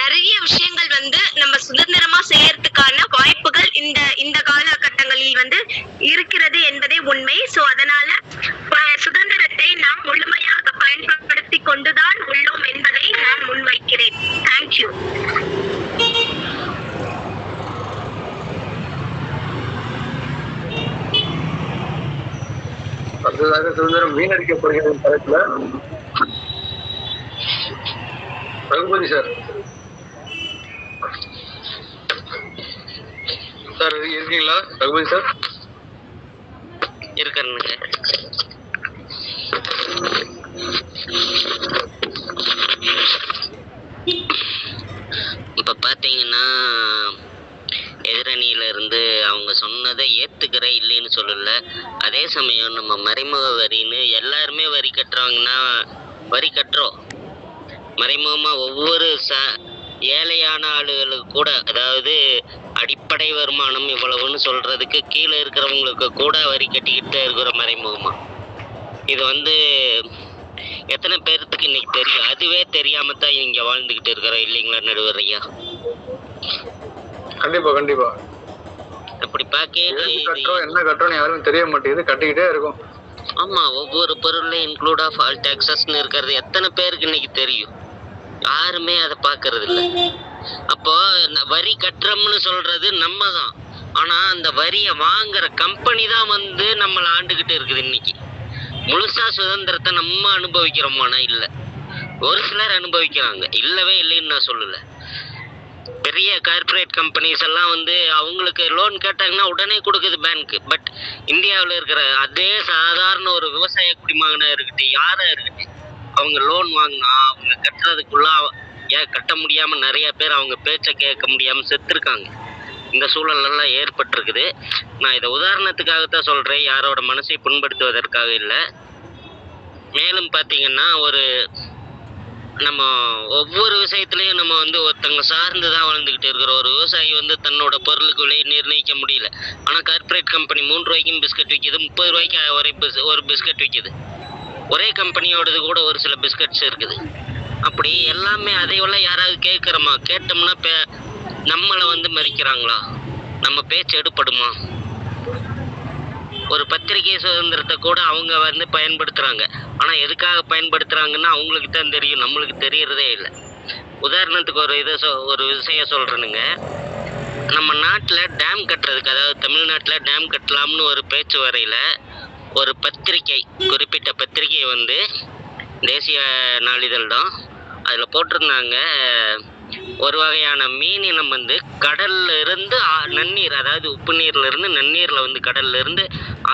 நிறைய விஷயங்கள் வந்து நம்ம சுதந்திரமா செய்யறதுக்கான வாய்ப்புகள் இந்த காலகட்டங்களில் வந்து இருக்கிறது என்பதே உண்மை. ஸோ அதனால சுதந்திரத்தை நாம் முழுமையாக பயன்படுத்தி கொண்டுதான் உள்ளோம் என்பதை நான் முன்வைக்கிறேன். தேங்க்யூ. அடுத்ததாக சுதந்திரம் வீணடிக்கப்படுகிற தலைப்புல ரகுபதி சார் இருக்கீங்களா? ரகுபதி சார் இருக்கிறேனுங்க. இப்ப பாத்தீங்கன்னா எதிரணியில இருந்து அவங்க சொன்னதை ஏத்துக்கிறேன் இல்லைன்னு சொல்லல. அதே சமயம் நம்ம மறைமுக வரின்னு எல்லாருமே வரி கட்டுறாங்கன்னா வரி கட்டுறோம். மறைமுகமா ஒவ்வொரு ஏழையான ஆளுகளுக்கு கூட, அதாவது அடிப்படை வருமானம் இவ்வளவுன்னு சொல்றதுக்கு கீழே இருக்கிறவங்களுக்கு கூட வரி கட்டிக்கிட்டு இருக்கிற மறைமுகமா. இது வந்து எத்தனை பேருக்கு இன்னைக்கு தெரியும்? அதுவே தெரியாம தான் இங்க வாழ்ந்துகிட்டு இருக்கிறோம் இல்லைங்களா நடுவர் ஐயா? கண்டிப்பா கண்டிப்பா. அப்படி பாக்க என்ன கட்டுறோம் யாரும் தெரிய மாட்டேங்குது, கட்டிக்கிட்டே இருக்கும். ஆமா, ஒவ்வொரு பொருள்லையும் இன்க்ளூட் ஆஃப் ஆல் டாக்ஸஸ்ன்னு இருக்கிறது எத்தனை பேருக்கு இன்னைக்கு தெரியும்? யாருமே அதை பாக்குறது இல்லை. அப்போ வரி கட்டுறோம்னு சொல்றது நம்ம தான். ஆனா அந்த வரியை வாங்குற கம்பெனி தான் வந்து நம்மளை ஆண்டுகிட்டு இருக்குது. இன்னைக்கு முழுசா சுதந்திரத்தை நம்ம அனுபவிக்கிறோமானா இல்ல. ஒரு சிலர் அனுபவிக்கிறாங்க, இல்லவே இல்லைன்னு நான் சொல்லல. பெரிய கார்பரேட் கம்பெனிஸ் எல்லாம் வந்து அவங்களுக்கு லோன் கேட்டாங்கன்னா உடனே கொடுக்குது பேங்க். பட் இந்தியாவில் இருக்கிற அதே சாதாரண ஒரு விவசாய குடிமகனா இருக்கட்டும், யாரா இருக்கட்டும், அவங்க லோன் வாங்கினா அவங்க கட்டுறதுக்குள்ள கட்ட முடியாம நிறைய பேர் அவங்க பேச்சை கேட்க முடியாம செத்துருக்காங்க. இந்த சூழல் எல்லாம் ஏற்பட்டிருக்குது. நான் இதை உதாரணத்துக்காகத்தான் சொல்றேன், யாரோட மனசை புண்படுத்துவதற்காக இல்லை. மேலும் பார்த்தீங்கன்னா நம்ம ஒவ்வொரு விஷயத்துலையும் நம்ம வந்து ஒருத்தவங்க சார்ந்துதான் வாழ்ந்துகிட்டு இருக்கிறோம். ஒரு விவசாயி வந்து தன்னோட பொருளுக்கு விலையை நிர்ணயிக்க முடியல. ஆனா கார்பரேட் கம்பெனி 3 ரூபாய்க்கும் பிஸ்கட் விற்கிது, 30 ரூபாய்க்கு ஒரு பிஸ்கட் விற்கிது. ஒரே கம்பெனியோடது கூட ஒரு சில பிஸ்கட்ஸ் இருக்குது. அப்படி எல்லாமே அதையெல்லாம் யாராவது கேட்குறோமா? கேட்டோம்னா நம்மளை வந்து மறிக்கிறாங்களா? நம்ம பேச்சு எடுப்படுமா? ஒரு பத்திரிகை சுதந்திரத்தை கூட அவங்க வந்து பயன்படுத்துறாங்க. ஆனா எதுக்காக பயன்படுத்துறாங்கன்னா அவங்களுக்கு தான் தெரியும், நம்மளுக்கு தெரியறதே இல்லை. உதாரணத்துக்கு ஒரு விஷயம் சொல்றேனுங்க. நம்ம நாட்டில் டேம் கட்டுறதுக்கு, அதாவது தமிழ்நாட்டில் டேம் கட்டலாம்னு ஒரு பேச்சு வரையில ஒரு பத்திரிகை, குறிப்பிட்ட பத்திரிகை வந்து தேசிய நாளிதழ் தான், அதில் போட்டிருந்தாங்க, ஒரு வகையான மீன் இனம் வந்து கடல்ல இருந்து நன்னீர், அதாவது உப்பு நீர்ல இருந்து நன்னீர்ல வந்து கடல்ல இருந்து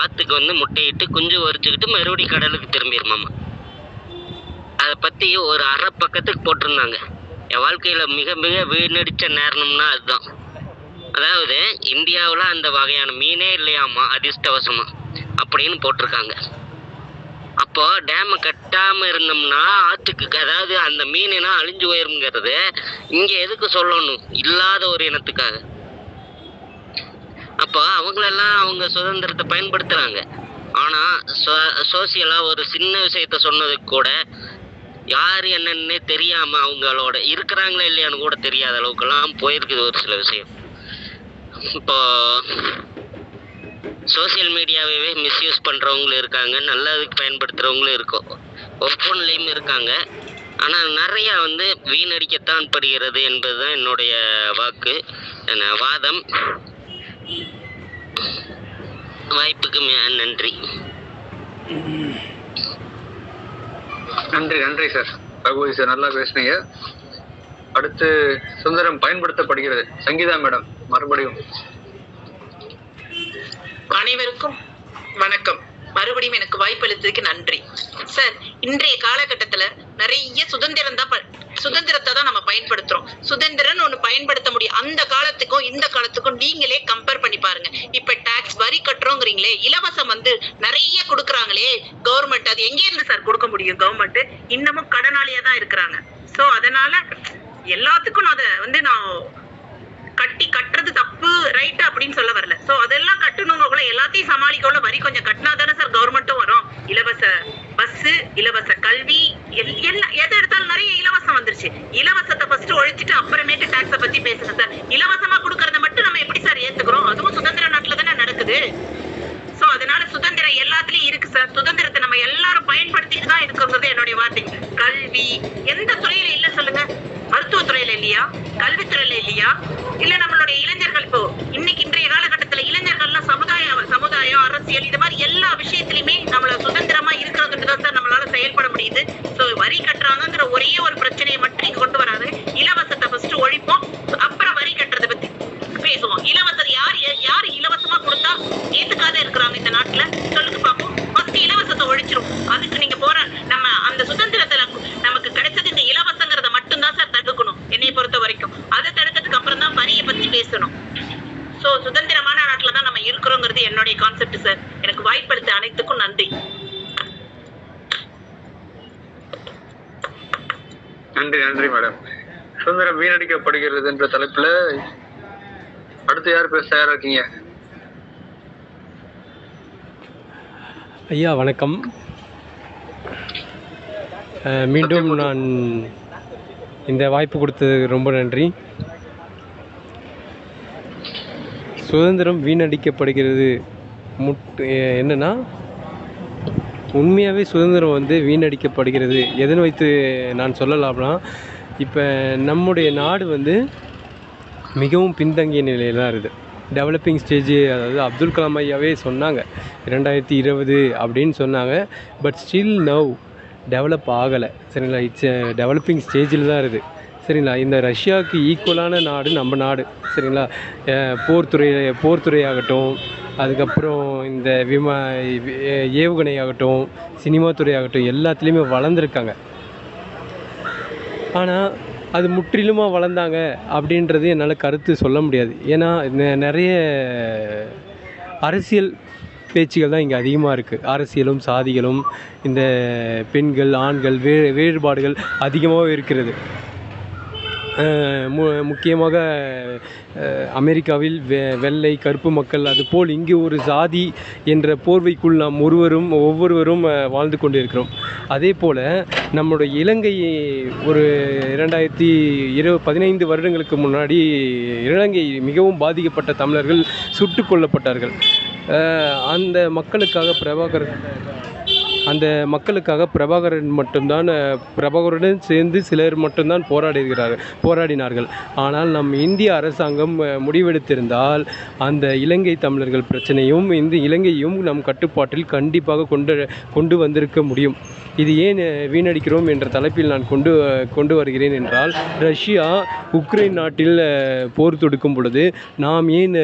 ஆத்துக்கு வந்து முட்டையிட்டு குஞ்சு வரிச்சுக்கிட்டு மறுபடியும் கடலுக்கு திரும்பிடுமாமா. அதை பத்தி ஒரு அரை பக்கத்துக்கு போட்டிருந்தாங்க. என் வாழ்க்கையில் மிக மிக வீணடித்த நேரம்னா அதுதான். அதாவது இந்தியாவில் அந்த வகையான மீனே இல்லையாமா அதிர்ஷ்டவசமா அப்படின்னு போட்டிருக்காங்க. அப்போ டேமை கட்டாமல் இருந்தோம்னா ஆற்றுக்கு, அதாவது அந்த மீனா அழிஞ்சு போயிருங்கிறது இங்கே எதுக்கு சொல்லணும், இல்லாத ஒரு இனத்துக்காக. அப்போ அவங்களெல்லாம் அவங்க சுதந்திரத்தை பயன்படுத்துகிறாங்க. ஆனால் சோசியலாக ஒரு சின்ன விஷயத்த சொன்னதுக்கு கூட யார் என்னன்னே தெரியாமல் அவங்களோட இருக்கிறாங்களா இல்லையான்னு கூட தெரியாத அளவுக்கெல்லாம் போயிருக்குது ஒரு சில விஷயம். இப்போ சோசியல் மீடியாவே மிஸ்யூஸ் பண்ணுறவங்களும் இருக்காங்க, நல்லதுக்கு பயன்படுத்துகிறவங்களும் இருக்கும், ஒவ்வொன்றிலையும் இருக்காங்க. ஆனால் நிறையா வீணடிக்கத்தான் படுகிறது என்பதுதான் என்னுடைய வாதம். வாய்ப்புக்கு நன்றி. நன்றி சார். ரகுபதி சார், நல்லா பேசுனீங்க. அடுத்து சுதந்திரம் பயன்படுத்தப்படுகிறது. சங்கீதா மேடம் மறுபடியும். அனைவருக்கும் வணக்கம். மறுபடியும் எனக்கு வாய்ப்பளித்ததுக்கு நன்றி சார். இன்றைய காலகட்டத்துல நிறைய சுதந்திரத்தை தான் நம்ம பயன்படுத்துறோம். சுதந்திரம்னு ஒண்ணு பயன்படுத்த முடியும். அந்த காலத்துக்கும் இந்த காலத்துக்கும் நீங்களே கம்பேர் பண்ணி பாருங்க. இப்ப டாக்ஸ் வரி கட்டுறோங்கிறீங்களே, இலவசம் நிறைய கொடுக்குறாங்களே கவர்மெண்ட், அது எங்கே இருந்து சார் கொடுக்க முடியும்? கவர்மெண்ட் இன்னமும் கடனாளியா தான் இருக்கிறாங்க. சோ அதனால எல்லாத்துக்கும் அதை நான் கட்டுறது தப்பு ரைட் அப்படின்னு சொல்ல வரல. சோ அதெல்லாம் கட்டணுங்க கூட, எல்லாத்தையும் சமாளிக்கல. வரி கொஞ்சம் கட்டினா தானே சார் கவர்மெண்ட்டும் வரும். இலவச பஸ், இலவச கல்வி, எல்லாம் எதை எடுத்தாலும் நிறைய இலவசம் வந்துருச்சு. இலவசத்தை ஃபர்ஸ்ட் ஒழிச்சிட்டு அப்புறமேட்டு டாக்ஸை பத்தி பேசுங்க சார். இலவசமா கொடுக்கறத மட்டும் நம்ம எப்படி சார் ஏத்துக்கிறோம்? அதுவும் சுதந்திர நாட்டுல தானே நடக்குது. சோ அதனால சுதந்திரம் எல்லாத்துலயும் இருக்கு சார். சுதந்திரத்தை நம்ம எல்லாரும் பயன்படுத்திட்டு தான் இருக்குங்கிறது என்னுடைய வார்த்தை. கல்வி எந்த துறையில இல்ல சொல்லுங்க? மருத்துவத்துறையில இல்லையா? கல்வித்துறையில இல்லையா? இல்ல நம்மளுடைய இளைஞர்கள் இப்போ இன்றைய காலகட்டத்துல இளைஞர்கள்லாம் சமுதாயம், அரசியல், இது மாதிரி எல்லா விஷயத்திலுமே நம்மள சுதந்திரமா இருக்கிறதுக்கு தான் சார் நம்மளால செயல்பட முடியுது. சோ வரி கட்டுறாங்கிற ஒரே ஒரு பிரச்சனையை மட்டும் இங்க கொண்டு வராது. இலவசத்தை ஃபர்ஸ்ட் ஒழிப்போம், அப்புறம் வரி கட்டுறதை பத்தி பேசுவோம். இலவசம் யார் இலவசமா கொடுத்தா ஏத்துக்காத இருக்கிறாங்க இந்த நாட்டுல சொல்லுங்க பாப்போம். ஃபர்ஸ்ட் இலவசத்தை ஒழிச்சிரும். அதுக்கு நீங்க நம்ம அந்த சுதந்திரத்தை நமக்கு கிடைச்சது இந்த இலவசங்கிறத மட்டும்தான் சார் தடுக்கணும் என்னை பொறுத்த வரைக்கும். அதை தடுக்கிறதுக்கு அப்புறம் தான் வரியை பத்தி பேசணும். சோ சுதந்திரமான நாட்டுல தான் நம்ம இருக்கிறோங்கிறது என்னுடைய கான்செப்ட் சார். எனக்கு வாய்ப்பளித்த அனைத்துக்கும் நன்றி. நன்றி மேடம். சுதந்திரம் வீணடிக்கப்படுகிறது என்ற தலைப்புல அடுத்து யார் பேச தயாரா இருக்கீங்க? ஐயா வணக்கம். மீண்டும் நான் இந்த வாய்ப்பு கொடுத்ததுக்கு ரொம்ப நன்றி. சுதந்திரம் வீணடிக்கப்படுகிறது என்னன்னா, உண்மையாகவே சுதந்திரம் வீணடிக்கப்படுகிறது. எதனை வைத்து நான் சொல்லலாம்னா, இப்போ நம்முடைய நாடு மிகவும் பின்தங்கிய நிலையில் தான் இருக்குது. டெவலப்பிங் ஸ்டேஜ், அதாவது அப்துல் கலாம் ஐயாவே சொன்னாங்க 2020 அப்படின்னு சொன்னாங்க. பட் ஸ்டில் நவ் டெவலப் ஆகலை. சரிங்களா? இட்ஸ் டெவலப்பிங் ஸ்டேஜில் தான் இருக்குது. சரிங்களா? இந்த ரஷ்யாவுக்கு ஈக்குவலான நாடு நம்ம நாடு. சரிங்களா? போர்த்துறை ஆகட்டும், அதுக்கப்புறம் இந்த ஏவுகணை ஆகட்டும், சினிமா துறை ஆகட்டும், எல்லாத்துலேயுமே வளர்ந்துருக்காங்க. ஆனால் அது முற்றிலுமாக வளர்ந்தாங்க அப்படின்றது என்னால் கருத்து சொல்ல முடியாது. ஏன்னா நிறைய அரசியல் பேச்சுகள் தான் இங்கே அதிகமாக இருக்குது. அரசியலும் சாதிகளும், இந்த பெண்கள் ஆண்கள் வேறுபாடுகள் அதிகமாக இருக்கிறது. முக்கியமாக அமெரிக்காவில் வெள்ளை கருப்பு மக்கள், அதுபோல் இங்கே ஒரு சாதி என்ற போர்வைக்குள் நாம் ஒவ்வொருவரும் வாழ்ந்து கொண்டிருக்கிறோம். அதே போல் நம்முடைய இலங்கை ஒரு 2015 வருடங்களுக்கு முன்னாடி இலங்கை மிகவும் பாதிக்கப்பட்ட தமிழர்கள் சுட்டு கொல்லப்பட்டார்கள். அந்த மக்களுக்காக பிரபாகருடன் சேர்ந்து சிலர் மட்டும்தான் போராடினார்கள். ஆனால் நம் இந்திய அரசாங்கம் முடிவெடுத்திருந்தால் அந்த இலங்கை தமிழர்கள் பிரச்சனையும் இந்த இலங்கையும் நம் கட்டுப்பாட்டில் கண்டிப்பாக கொண்டு வந்திருக்க முடியும். இது ஏன் வீணடிக்கிறோம் என்ற தலைப்பில் நான் கொண்டு வருகிறேன் என்றால், ரஷ்யா உக்ரைன் நாட்டில் போர் தொடுக்கும் பொழுது நாம் ஏன்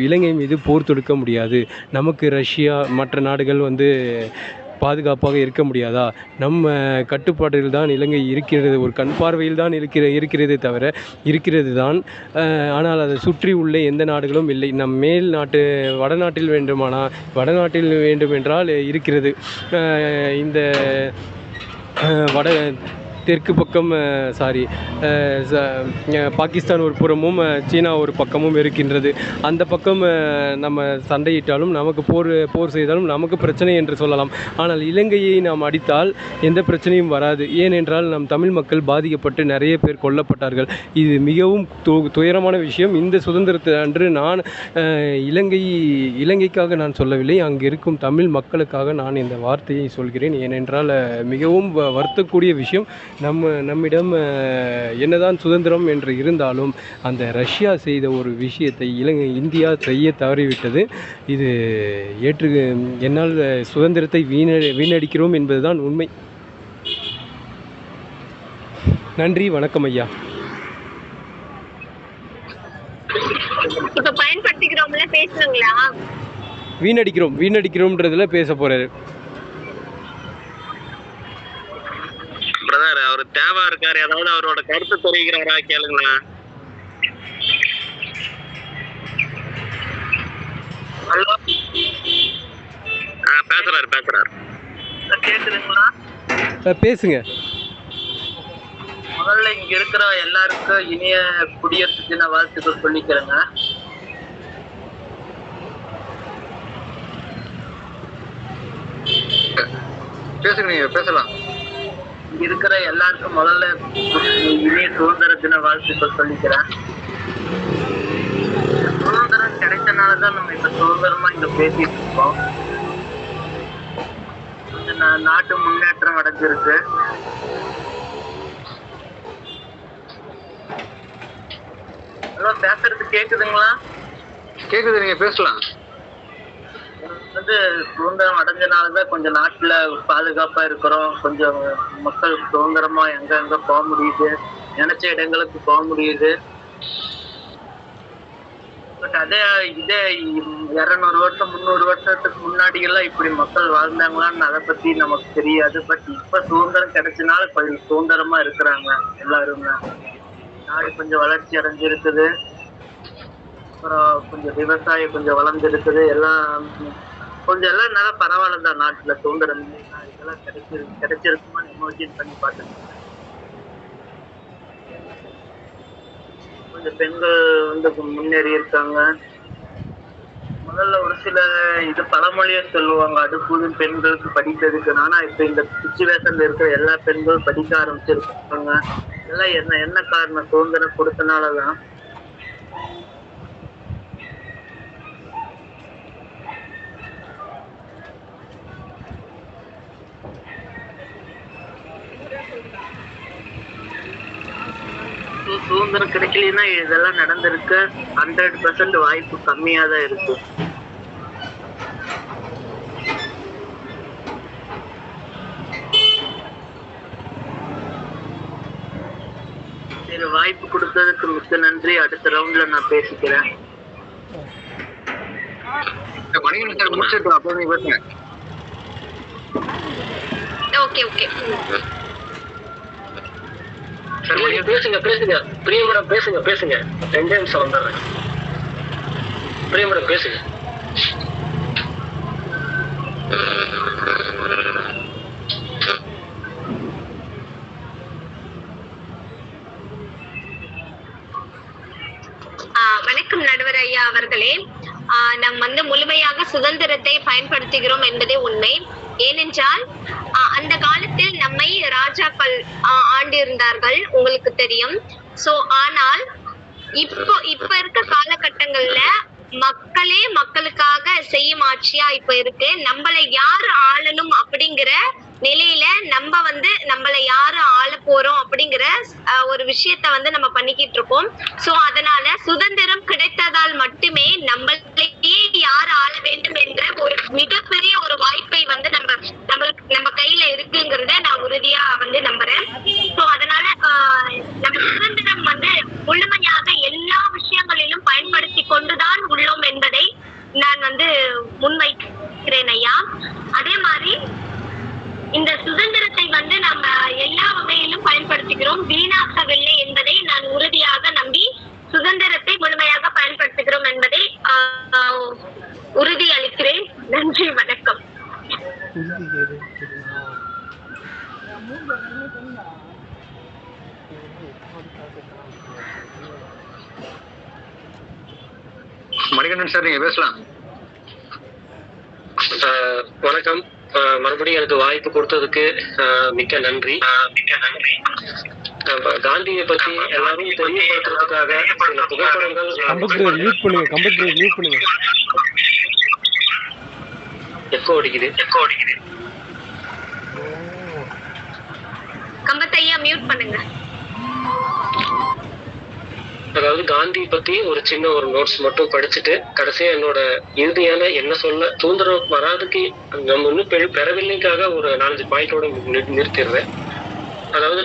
இலங்கை மீது போர் தொடுக்க முடியாது? நமக்கு ரஷ்யா மற்ற நாடுகள் பாதுகாப்பாக இருக்க முடியாதா? நம்ம கட்டுப்பாட்டில் தான் இலங்கை இருக்கிறது, ஒரு கண் பார்வையில் தான் இருக்கிறதே தவிர இருக்கிறது தான். ஆனால் அதை சுற்றி உள்ள எந்த நாடுகளும் இல்லை. நம் மேல் நாட்டு வடநாட்டில் வேண்டுமென்றால் இருக்கிறது. இந்த வட தெற்கு பக்கம் பாகிஸ்தான் ஒரு புறமும் சீனா ஒரு பக்கமும் இருக்கின்றது. அந்த பக்கம் நம்ம சண்டையிட்டாலும் நமக்கு போர் செய்தாலும் நமக்கு பிரச்சனை என்று சொல்லலாம். ஆனால் இலங்கையை நாம் அடித்தால் எந்த பிரச்சனையும் வராது. ஏனென்றால் நம் தமிழ் மக்கள் பாதிக்கப்பட்டு நிறைய பேர் கொல்லப்பட்டார்கள். இது மிகவும் துயரமான விஷயம். இந்த சுதந்திரத்தை அன்று நான் இலங்கைக்காக நான் சொல்லவில்லை, அங்கு இருக்கும் தமிழ் மக்களுக்காக நான் இந்த வார்த்தையை சொல்கிறேன். ஏனென்றால் மிகவும் வருத்தக்கூடிய விஷயம். நம்மிடம் என்னதான் சுதந்திரம் என்று இருந்தாலும் அந்த ரஷ்யா செய்த ஒரு விஷயத்தை இந்தியா செய்ய தவறிவிட்டது. இது என்னால் சுதந்திரத்தை வீணடிக்கிறோம் என்பதுதான் உண்மை. நன்றி, வணக்கம் ஐயா. இப்ப பயன்படுத்திக்கிறோம்ல பேசணுங்களா? வீணடிக்கிறோம்ன்றதுல பேச போறாரு. பிரதர், அவர் தேவா இருக்காரு, ஏதாவது அவரோட கருத்து தெரிவிக்கிறாரா கேளுங்களா? ஹலோ, பேசுறாரு கேக்குதுங்களா? பேசுங்க. முதல்ல இங்க இருக்கிற எல்லாருக்கும் இனிய குடியரசு தின வாழ்த்துக்கள் சொல்லிக்கிறேங்க. பேசுங்க, நீங்க பேசலாம். இங்க இருக்கிற எல்லாருக்கும் முதல்ல இனிய சுதந்திர தின வாழ்த்துக்கள் சொல்லிக்கிறேன். சுதந்திரம் கிடைச்சனாலதான் நம்ம இப்ப சுதந்திரமா இங்க பேசிட்டு இருக்கோம். நாட்டு முன்னேற்றம் அடைஞ்சிருக்கு. ஹலோ, பேசுறது கேக்குதுங்களா? கேக்குது, நீங்க பேசலாம். சுதந்திரம் அடைஞ்சனாலதான் கொஞ்சம் நாட்டுல பாதுகாப்பா இருக்கிறோம். கொஞ்சம் மக்கள் சுதந்திரமா எங்க போக முடியுது, நினைச்ச இடங்களுக்கு போக முடியுது. பட் இதே 200 வருஷம் 300 வருஷத்துக்கு முன்னாடி எல்லாம் இப்படி மக்கள் வாழ்ந்தாங்களான்னு அதை பத்தி நமக்கு தெரியாது. பட் இப்ப சுதந்திரம் கிடைச்சனால கொஞ்சம் சுதந்திரமா இருக்கிறாங்க எல்லாருமே. நாடு கொஞ்சம் வளர்ச்சி அடைஞ்சிருக்குது. அப்புறம் கொஞ்சம் விவசாயம் கொஞ்சம் வளர்ந்துருக்குது. எல்லாம் நல்லா பரவாயில்ல தான். நாட்டுல சுதந்திரம் இதெல்லாம் கிடைச்சிருக்குமான்னு இமோஜின் பண்ணி பார்த்துருக்கேன். கொஞ்சம் பெண்கள் முன்னேறி இருக்காங்க. முதல்ல ஒரு சில பழமொழியை சொல்லுவாங்க, அடுப்பூதும் பெண்களுக்கு படிக்கிறதுக்கு. ஆனா இப்ப இந்த சிச்சுவேஷன்ல இருக்கிற எல்லா பெண்களும் படிக்க ஆரம்பிச்சிருக்காங்க. எல்லாம் என்ன காரணம்? சுதந்திரம் கொடுத்தனாலதான். சுதந்திரம் கிடைக்கலன்னா இதெல்லாம் நடந்திருக்கு. 100% வாய்ப்பு கம்மியா தான் இருக்கு. சரி, வாய்ப்பு கொடுத்ததுக்கு மிக்க நன்றி. அடுத்த ரவுண்ட்ல நான் பேசிக்கிறேன். ஓகே ஓகே, பேசுங்க பிரியமரம், பேசுங்க 2 நிமிஷம் வந்துடுறேன். பிரியமரம் பேசுங்க. வணக்கம் நடுவர் ஐயா அவர்களே. நாம் முழுமையாக சுதந்திரத்தை பயன்படுத்துகிறோம் என்பதே உண்மை. ஏனென்றால் அந்த காலத்தில் நம்மை ராஜாக்கள் ஆண்டிருந்தார்கள், உங்களுக்கு தெரியும். சோ ஆனால் இப்ப இருக்க காலகட்டங்கள்ல மக்களே மக்களுக்காக செய்யும் ஆட்சியா இப்ப இருக்கு. நம்மளை யாரு ஆளணும் அப்படிங்கிற நிலையில நம்மளை யாரு ஆள போறோம் அப்படிங்கிற ஒரு விஷயத்த நம்ம பண்ணிக்கிட்டு இருக்கோம். சோ அதனால சுதந்திரம் கிடைத்ததால் மட்டுமே நம்மளையே யார் ஆள வேண்டும் என்ற ஒரு மிகப்பெரிய ஒரு வாய்ப்பை நம்ம கையில இருக்குங்கிறத நான் உறுதியா நம்புறேன். சோ அதனால நம்ம சுதந்திரம் முழுமையாக எல்லா விஷயங்களிலும் பயன்படுத்தி கொண்டுதான் உள்ளோம் என்பதை நான் முன்வைக்கிறேன் ஐயா. அதே மாதிரி நன்றி, வணக்கம். மணிகண்டன் சார், நீங்க பேசலாம். வணக்கம். மறுபடியும் எனக்கு வாய்ப்பு கொடுத்ததுக்கு மிக்க நன்றி. காந்தியை பத்தி எல்லாரும் தெரியப்படுத்துறதுக்காக சில புகைப்படங்கள் எக்கோ அடிக்குது. கம்பத்தையா மியூட் பண்ணுங்க. அதாவது காந்தி பத்தி ஒரு சின்ன ஒரு நோட்ஸ் மட்டும் படிச்சுட்டு கடைசியா என்னோட இறுதியான என்ன சொல்ல சுதந்திரம் வராதுக்கு நம்ம இன்னும் பெறவில்லைக்காக ஒரு 4-5 பாயிண்டோட நிறுத்திடுறேன். அதாவது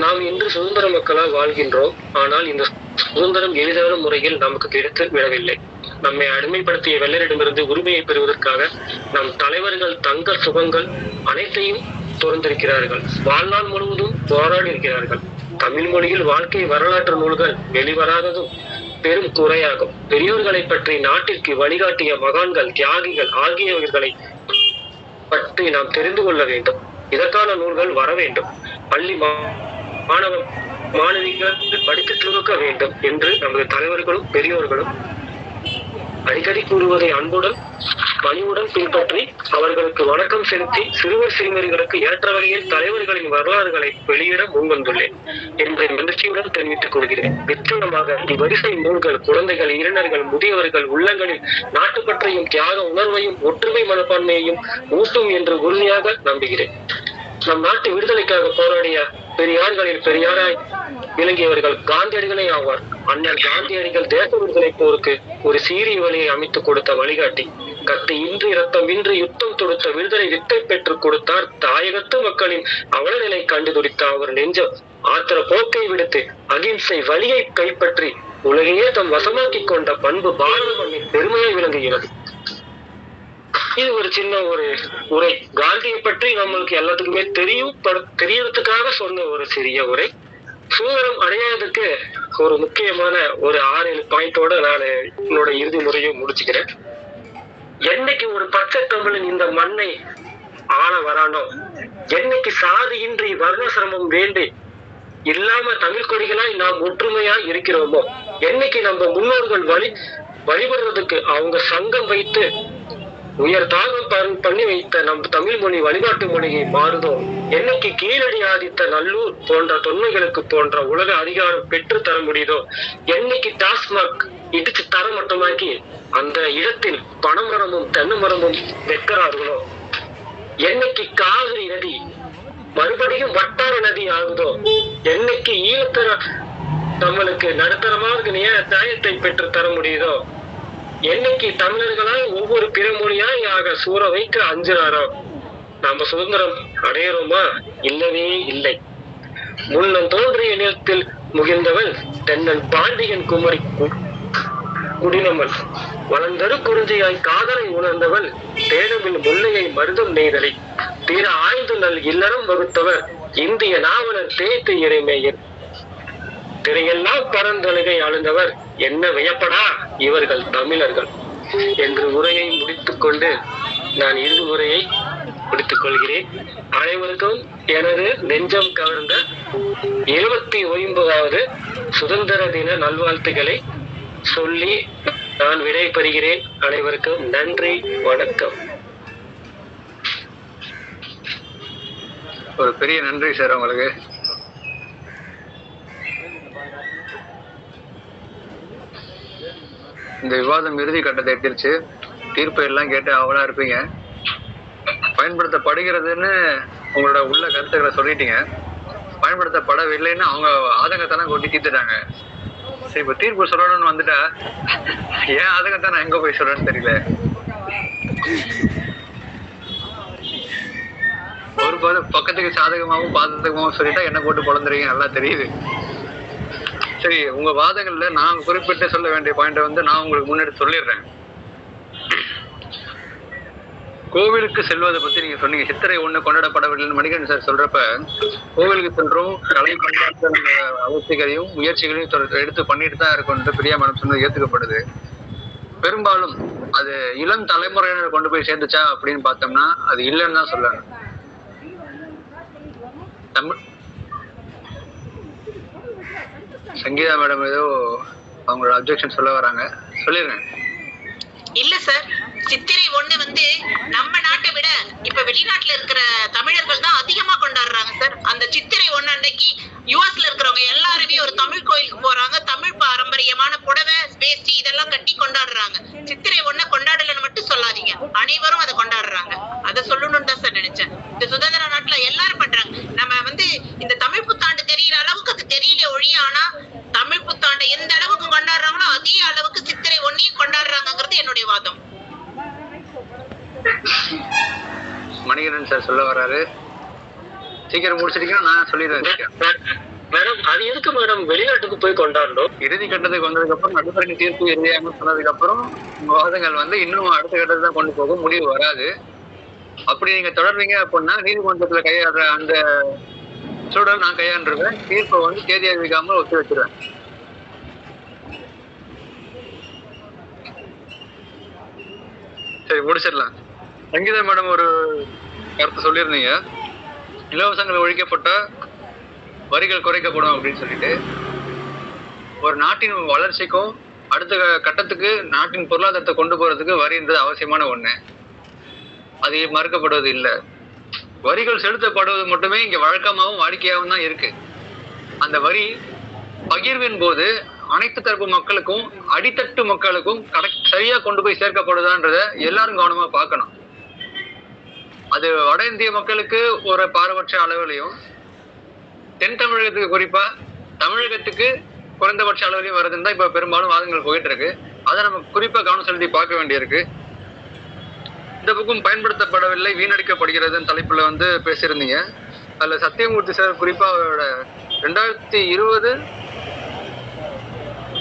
நாம் இன்று சுதந்திர மக்களா வாழ்கின்றோம். ஆனால் இந்த சுதந்திரம் எளிதான முறையில் நமக்கு கிடைத்து விடவில்லை. நம்மை அடிமைப்படுத்திய வெள்ளரிடமிருந்து உரிமையை பெறுவதற்காக நம் தலைவர்கள் தங்கள் சுகங்கள் அனைத்தையும் துறந்திருக்கிறார்கள். வாழ்நாள் முழுவதும் போராடி இருக்கிறார்கள். தமிழ் மொழியில் வாழ்க்கை வரலாற்று நூல்கள் வெளிவராததும் பெரும் குறையாகும். பெரியோர்களை பற்றி நாட்டிற்கு வழிகாட்டிய மகான்கள், தியாகிகள் ஆகியவர்களை பற்றி நாம் தெரிந்து கொள்ள வேண்டும். இதற்கான நூல்கள் வர வேண்டும். பள்ளி மாணவிகள் படித்து துவக்க வேண்டும் என்று நமது தலைவர்களும் பெரியோர்களும் அடிக்கடி கூறுவதை அன்புடன் பணிவுடன் பின்பற்றி அவர்களுக்கு வணக்கம் செலுத்தி சிறுவர் சிறுமியர்களுக்கு ஏற்ற வகையில் தலைவர்களின் வரலாறுகளை வெளியிட முன்வந்துள்ளேன் என்ற மகிழ்ச்சியுடன் தெரிவித்துக் கொள்கிறேன். நிச்சயமாக இவ்வரிசை நூல்கள் குழந்தைகள், இளைஞர்கள், முதியவர்கள் உள்ளங்களில் நாட்டுப்பற்றையும் தியாக உணர்வையும் ஒற்றுமை மனப்பான்மையையும் ஊட்டும் என்று உறுதியாக நம்புகிறேன். நம் நாட்டு விடுதலைக்காக போராடிய பெரியார்களில் பெரியாராய் விளங்கியவர்கள் காந்தியடிகளே ஆவார். அண்ணல் காந்தியடிகள் தேச விடுதலை போருக்கு ஒரு சீரிய வழியை அமைத்துக் கொடுத்த வழிகாட்டி. கத்தி இன்றி இரத்தம் இன்றி யுத்தம் தொடுத்த விடுதலை வித்தை பெற்றுக் கொடுத்தார். தாயகத்து மக்களின் அவலநிலை கண்டு துடித்த அவர் நெஞ்சம் ஆத்திர போக்கை விடுத்து அகிம்சை வழியை கைப்பற்றி உலகையே தம் வசமாக்கி கொண்ட பண்பு பாரத மண்ணின் பெருமையை விளங்குகிறது. இது ஒரு சின்ன ஒரு உரை. காந்தியை பற்றி நம்மளுக்கு எல்லாத்துக்குமே தெரியறதுக்காக சொன்ன ஒரு சிறிய உரை. சுதந்திரம் அடையாததுக்கு ஒரு முக்கியமான ஒரு 6-7 பாயிண்டோட நான் என்னோட இறுதி முறையை முடிச்சுக்கிறேன். என்னைக்கு ஒரு பச்சை தமிழன் இந்த மண்ணை ஆள வரானோ, என்னைக்கு சாதியின்றி வர்ண சிரமம் வேண்டி இல்லாம தமிழ் கொடிகளாய் நாம் ஒற்றுமையா இருக்கிறோமோ, என்னைக்கு நம்ம முன்னோர்கள் வழிபடுறதுக்கு அவங்க சங்கம் வைத்து உயர் தாழ்வு பண்ணி வைத்த நம் தமிழ் மொழி வழிபாட்டு மொழியை மாறுதோ, என்னைக்கு கீழடி ஆதித்த நல்லூர் போன்ற தொன்மைகளுக்கு போன்ற உலக அதிகாரம் பெற்று தர முடியுதோ, என்னைக்கு டாஸ்மாக் இடிச்சு தர மட்டுமாக்கி அந்த இடத்தில் பனைமரமும் தென்னை மரமும் வைக்கிறார்களோ, என்னைக்கு காவிரி நதி மறுபடியும் வட்டார நதி ஆகுதோ, என்னைக்கு ஈழத்தர நம்மளுக்கு நடுத்தரமாக நியாயத்தை பெற்று தர முடியுதோ, என்னைக்கு தமிழர்களாய் ஒவ்வொரு பிற மொழியாய் ஆக சூற வைக்க அஞ்சுறாரோ, நாம சுதந்திரம் அடையிறோமா? இல்லவே இல்லை. முன்னம் தோன்றிய நிலத்தில் முகிழ்ந்தவள் தென்னன் பாண்டியன் குமரி குடினவள், வளர்ந்தரு குறிஞ்சியாய் காதலை உணர்ந்தவள் தேனமில் முல்லையை மருதம் நெய்தலை தீர ஆய்ந்து நல் இல்லறம் வகுத்தவர் இந்திய நாவலர் தேய்த்து இறைமையர் திரையெல்லாம் பரந்தொழுகை ஆளுந்தவர் என்ன வியப்படா இவர்கள் தமிழர்கள் என்று உரையை முடித்துக் கொண்டு நான் இறுதி உரையை முடித்துக் கொள்கிறேன். அனைவருக்கும் எனது நெஞ்சம் கவர்ந்த 79வது சுதந்திர தின நல்வாழ்த்துக்களை சொல்லி நான் விடை பெறுகிறேன். அனைவருக்கும் நன்றி, வணக்கம். ஒரு பெரிய நன்றி சார் உங்களுக்கு. இந்த விவாதம் இறுதி கட்டத்தை எட்டிருச்சு. தீர்ப்பை எல்லாம் கேட்டு அவளா இருப்பீங்க. பயன்படுத்தப்படுகிறதுன்னு உங்களோட உள்ள கருத்துக்களை சொல்லிட்டீங்க. பயன்படுத்தப்படவில்லைன்னு அவங்க ஆதங்கத்தெல்லாம் கொட்டி தீர்த்துட்டாங்க. சரி, இப்ப தீர்ப்பு சொல்லணும்னு வந்துட்டா ஏன் ஆதங்கத்தை நான் எங்க போய் சொல்றேன்னு தெரியல. ஒரு பக்கத்துக்கு சாதகமாகவும் பாதகமாகவும் சொல்லிட்டா என்ன போட்டு குழந்தைங்க நல்லா தெரியுது. சரி, உங்க வாதங்கள்ல நான் குறிப்பிட்டு சொல்ல வேண்டிய பாயிண்ட வந்து நான் உங்களுக்கு முன்னாடி சொல்லிடுறேன். கோவிலுக்கு செல்வதை பத்தி நீங்க சொன்னீங்க. சித்திரை 1 கொண்டாடப்படவில்லைன்னு மணிகண்டன் சார் சொல்றப்ப, கோவிலுக்கு சென்றோம் கலை பண்பாட்டு அவசியங்களையும் முயற்சிகளையும் எடுத்து பண்ணிட்டு தான் இருக்கும்னு பிரியா மேடம் சொன்னது ஏத்துக்கப்படுது. பெரும்பாலும் அது இளம் தலைமுறையினர் கொண்டு போய் சேர்ந்துச்சா அப்படின்னு பார்த்தோம்னா அது இல்லைன்னு தான் சொல்லணும். தமிழ் சங்கீதா மேடம் ஏதோ அவங்களோட அப்ஜெக்ஷன் சொல்ல வராங்க, சொல்லிருங்க. இல்ல சார், சித்திரை 1 வந்து நம்ம நாட்டை விட இப்ப வெளிநாட்டுல இருக்கிற தமிழர்கள் தான் அதிகமா கொண்டாடுறாங்க சார். அந்த சித்திரை 1 அன்னைக்கு யுஎஸ்ல இருக்கிறவங்க எல்லாருமே ஒரு தமிழ் கோயிலுக்கு போறாங்க. தமிழ் பாரம்பரியமான புடவை, வேஷ்டி இதெல்லாம் கட்டி கொண்டாடுறாங்க. சித்திரை 1 கொண்டாடலன்னு மட்டும் சொல்லாதீங்க, அனைவரும் அதை கொண்டாடுறாங்க. அதை சொல்லணும்னு தான் சார் நினைச்சேன். இந்த சுதந்திர நாட்டுல எல்லாரும் பண்றாங்க. நம்ம வந்து இந்த தமிழ் புத்தாண்டு தெரியற அளவுக்கு அது தெரியல ஒழிய, ஆனா தமிழ் புத்தாண்டை எந்த அளவுக்கு கொண்டாடுறாங்களோ அதே அளவுக்கு சித்திரை 1 கொண்டாடுறாங்கிறது என்னுடைய வாதம். மணிகண்டன் சார் சொல்ல வர்றாரு, சீக்கிரம் முடிச்சிட்டீங்கன்னா நான் சொல்லிடுறேன். மேடம் அது எதுக்கு மேடம் வெளிநாட்டுக்கு போய் கொண்டாடணும்? இறுதி கட்டத்துக்கு வந்ததுக்கு அப்புறம் நடுவரின் தீர்ப்பு இல்லையான்னு சொன்னதுக்கு அப்புறம் வாதங்கள் வந்து இன்னும் அடுத்த கட்டத்தை தான் கொண்டு போகும், முடிவு வராது. அப்படி நீங்க தொடர்வீங்க அப்படின்னா நீதிமன்றத்துல கையாடுற அந்த சூழல் நான் கையாண்டுருவேன். தீர்ப்பை வந்து தேதி அறிவிக்காமல் ஒத்தி வச்சிருவேன். சரி, முடிச்சிடலாம். சங்கீதா மேடம் ஒரு கருத்து சொல்லியிருந்தீங்க, இலவசங்கள் ஒழிக்கப்பட்ட வரிகள் குறைக்கப்படும் அப்படின்னு சொல்லிட்டு. ஒரு நாட்டின் வளர்ச்சிக்கும் அடுத்த கட்டத்துக்கு நாட்டின் பொருளாதாரத்தை கொண்டு போறதுக்கு வரின்றது அவசியமான ஒண்ணு, அது மறுக்கப்படுவது இல்லை. வரிகள் செலுத்தப்படுவது மட்டுமே இங்க வழக்கமாகவும் வாடிக்கையாகவும் தான் இருக்கு. அந்த வரி பகிர்வின் போது அனைத்து தரப்பு மக்களுக்கும் அடித்தட்டு மக்களுக்கும் சரியா கொண்டு போய் சேர்க்கப்படுதான்றத எல்லாரும் கவனமா பார்க்கணும். அது வட இந்திய மக்களுக்கு ஒரு பாரபட்ச அளவுலையும், தென் தமிழகத்துக்கு குறிப்பா தமிழகத்துக்கு குறைந்தபட்ச அளவுலையும் வருதுன்னு தான் இப்ப பெரும்பாலும் வாதங்கள் போயிட்டு இருக்கு. அதை நம்ம குறிப்பா கவனம் செலுத்தி பார்க்க வேண்டியிருக்கு. இந்த பக்கம் பயன்படுத்தப்படவில்லை, வீணடிக்கப்படுகிறதுன்னு தலைப்புல வந்து பேசியிருந்தீங்க. அதுல சத்தியமூர்த்தி சார் குறிப்பா அவரோட 2020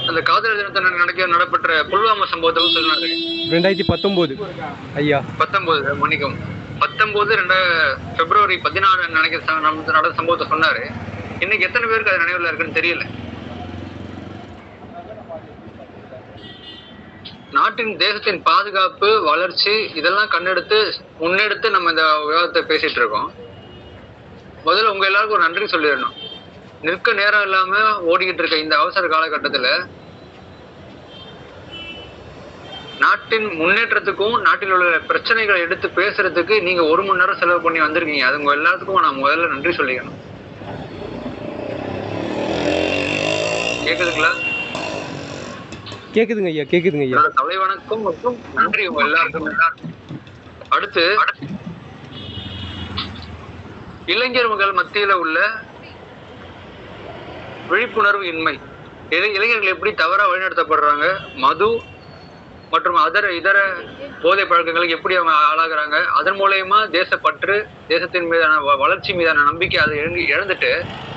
அந்த காதலர் தினத்தை நடைபெற்ற புல்வாமா சம்பவத்தை சொன்னாரு. 2019 ஐயா 19 மன்னிக்கும் 19 பிப்ரவரி 16 நடந்த சம்பவத்தை சொன்னாரு. இன்னைக்கு எத்தனை பேருக்கு அது நினைவுல இருக்குன்னு தெரியல. நாட்டின் தேசத்தின் பாதுகாப்பு, வளர்ச்சி இதெல்லாம் முன்னெடுத்து நம்ம இந்த விவாதத்தை பேசிட்டு இருக்கோம். முதல்ல உங்க எல்லாருக்கும் ஒரு நன்றி சொல்லிடணும். நிற்க நேரம் இல்லாம ஓடிக்கிட்டு இருக்க இந்த அவசர காலகட்டத்துல நாட்டின் முன்னேற்றத்துக்கும் நாட்டில் உள்ள பிரச்சனைகளை எடுத்து பேசுறதுக்கு நீங்க 1 மணி நேரம் செலவு பண்ணி வந்திருக்கீங்க. அது உங்க எல்லாத்துக்கும் நான் முதல்ல நன்றி சொல்லிக்கணும். கேக்குதுங்களா? கேக்குதுங்க ஐயா, கேக்குதுங்க ஐயா. தலைவணக்கம் மற்றும் நன்றி உங்க எல்லாருக்கும். அடுத்து இளைஞர்கள் மத்தியில உள்ள விழிப்புணர்வு இன்மை. இளைஞர்கள் எப்படி தவறா வழிநடத்தப்படுறாங்க, மது மற்றும் இதர போதை பழக்கங்களுக்கு எப்படி அவங்க ஆளாகிறாங்க, அதன் மூலயமா தேசப்பற்று, தேசத்தின் மீதான வளர்ச்சி மீதான நம்பிக்கை அதை இழந்துட்டு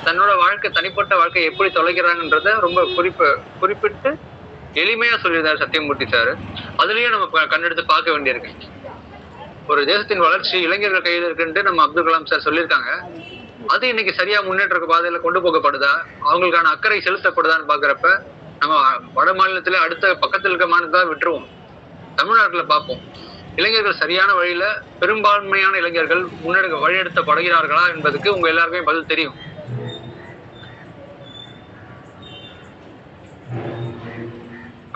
தன்னோட தனிப்பட்ட வாழ்க்கையை எப்படி தொலைக்கிறாங்கன்றத ரொம்ப குறிப்பிட்டு எளிமையா சொல்லியிருந்தார் சத்தியமூர்த்தி சார். அதுலயும் நம்ம கண்ணெடுத்து பார்க்க வேண்டியிருக்கு. ஒரு தேசத்தின் வளர்ச்சி இளைஞர்கள் கையில் இருக்குன்ட்டு நம்ம அப்துல் கலாம் சார் சொல்லியிருக்காங்க. அது இன்னைக்கு சரியா முன்னேற்ற பாதையில கொண்டு போகப்படுதா, அவங்களுக்கான அக்கறை செலுத்தப்படுதான்னு பாக்குறப்ப நம்ம வட மாநிலத்துல அடுத்த பக்கத்தில் இருக்க மாநிலத்தை விட்டுருவோம், தமிழ்நாட்டுல பார்ப்போம். இளைஞர்கள் சரியான வழியில பெரும்பான்மையான இளைஞர்கள் வழிநடத்தப்படுகிறார்களா என்பதுக்கு உங்க எல்லாருக்குமே பதில் தெரியும்.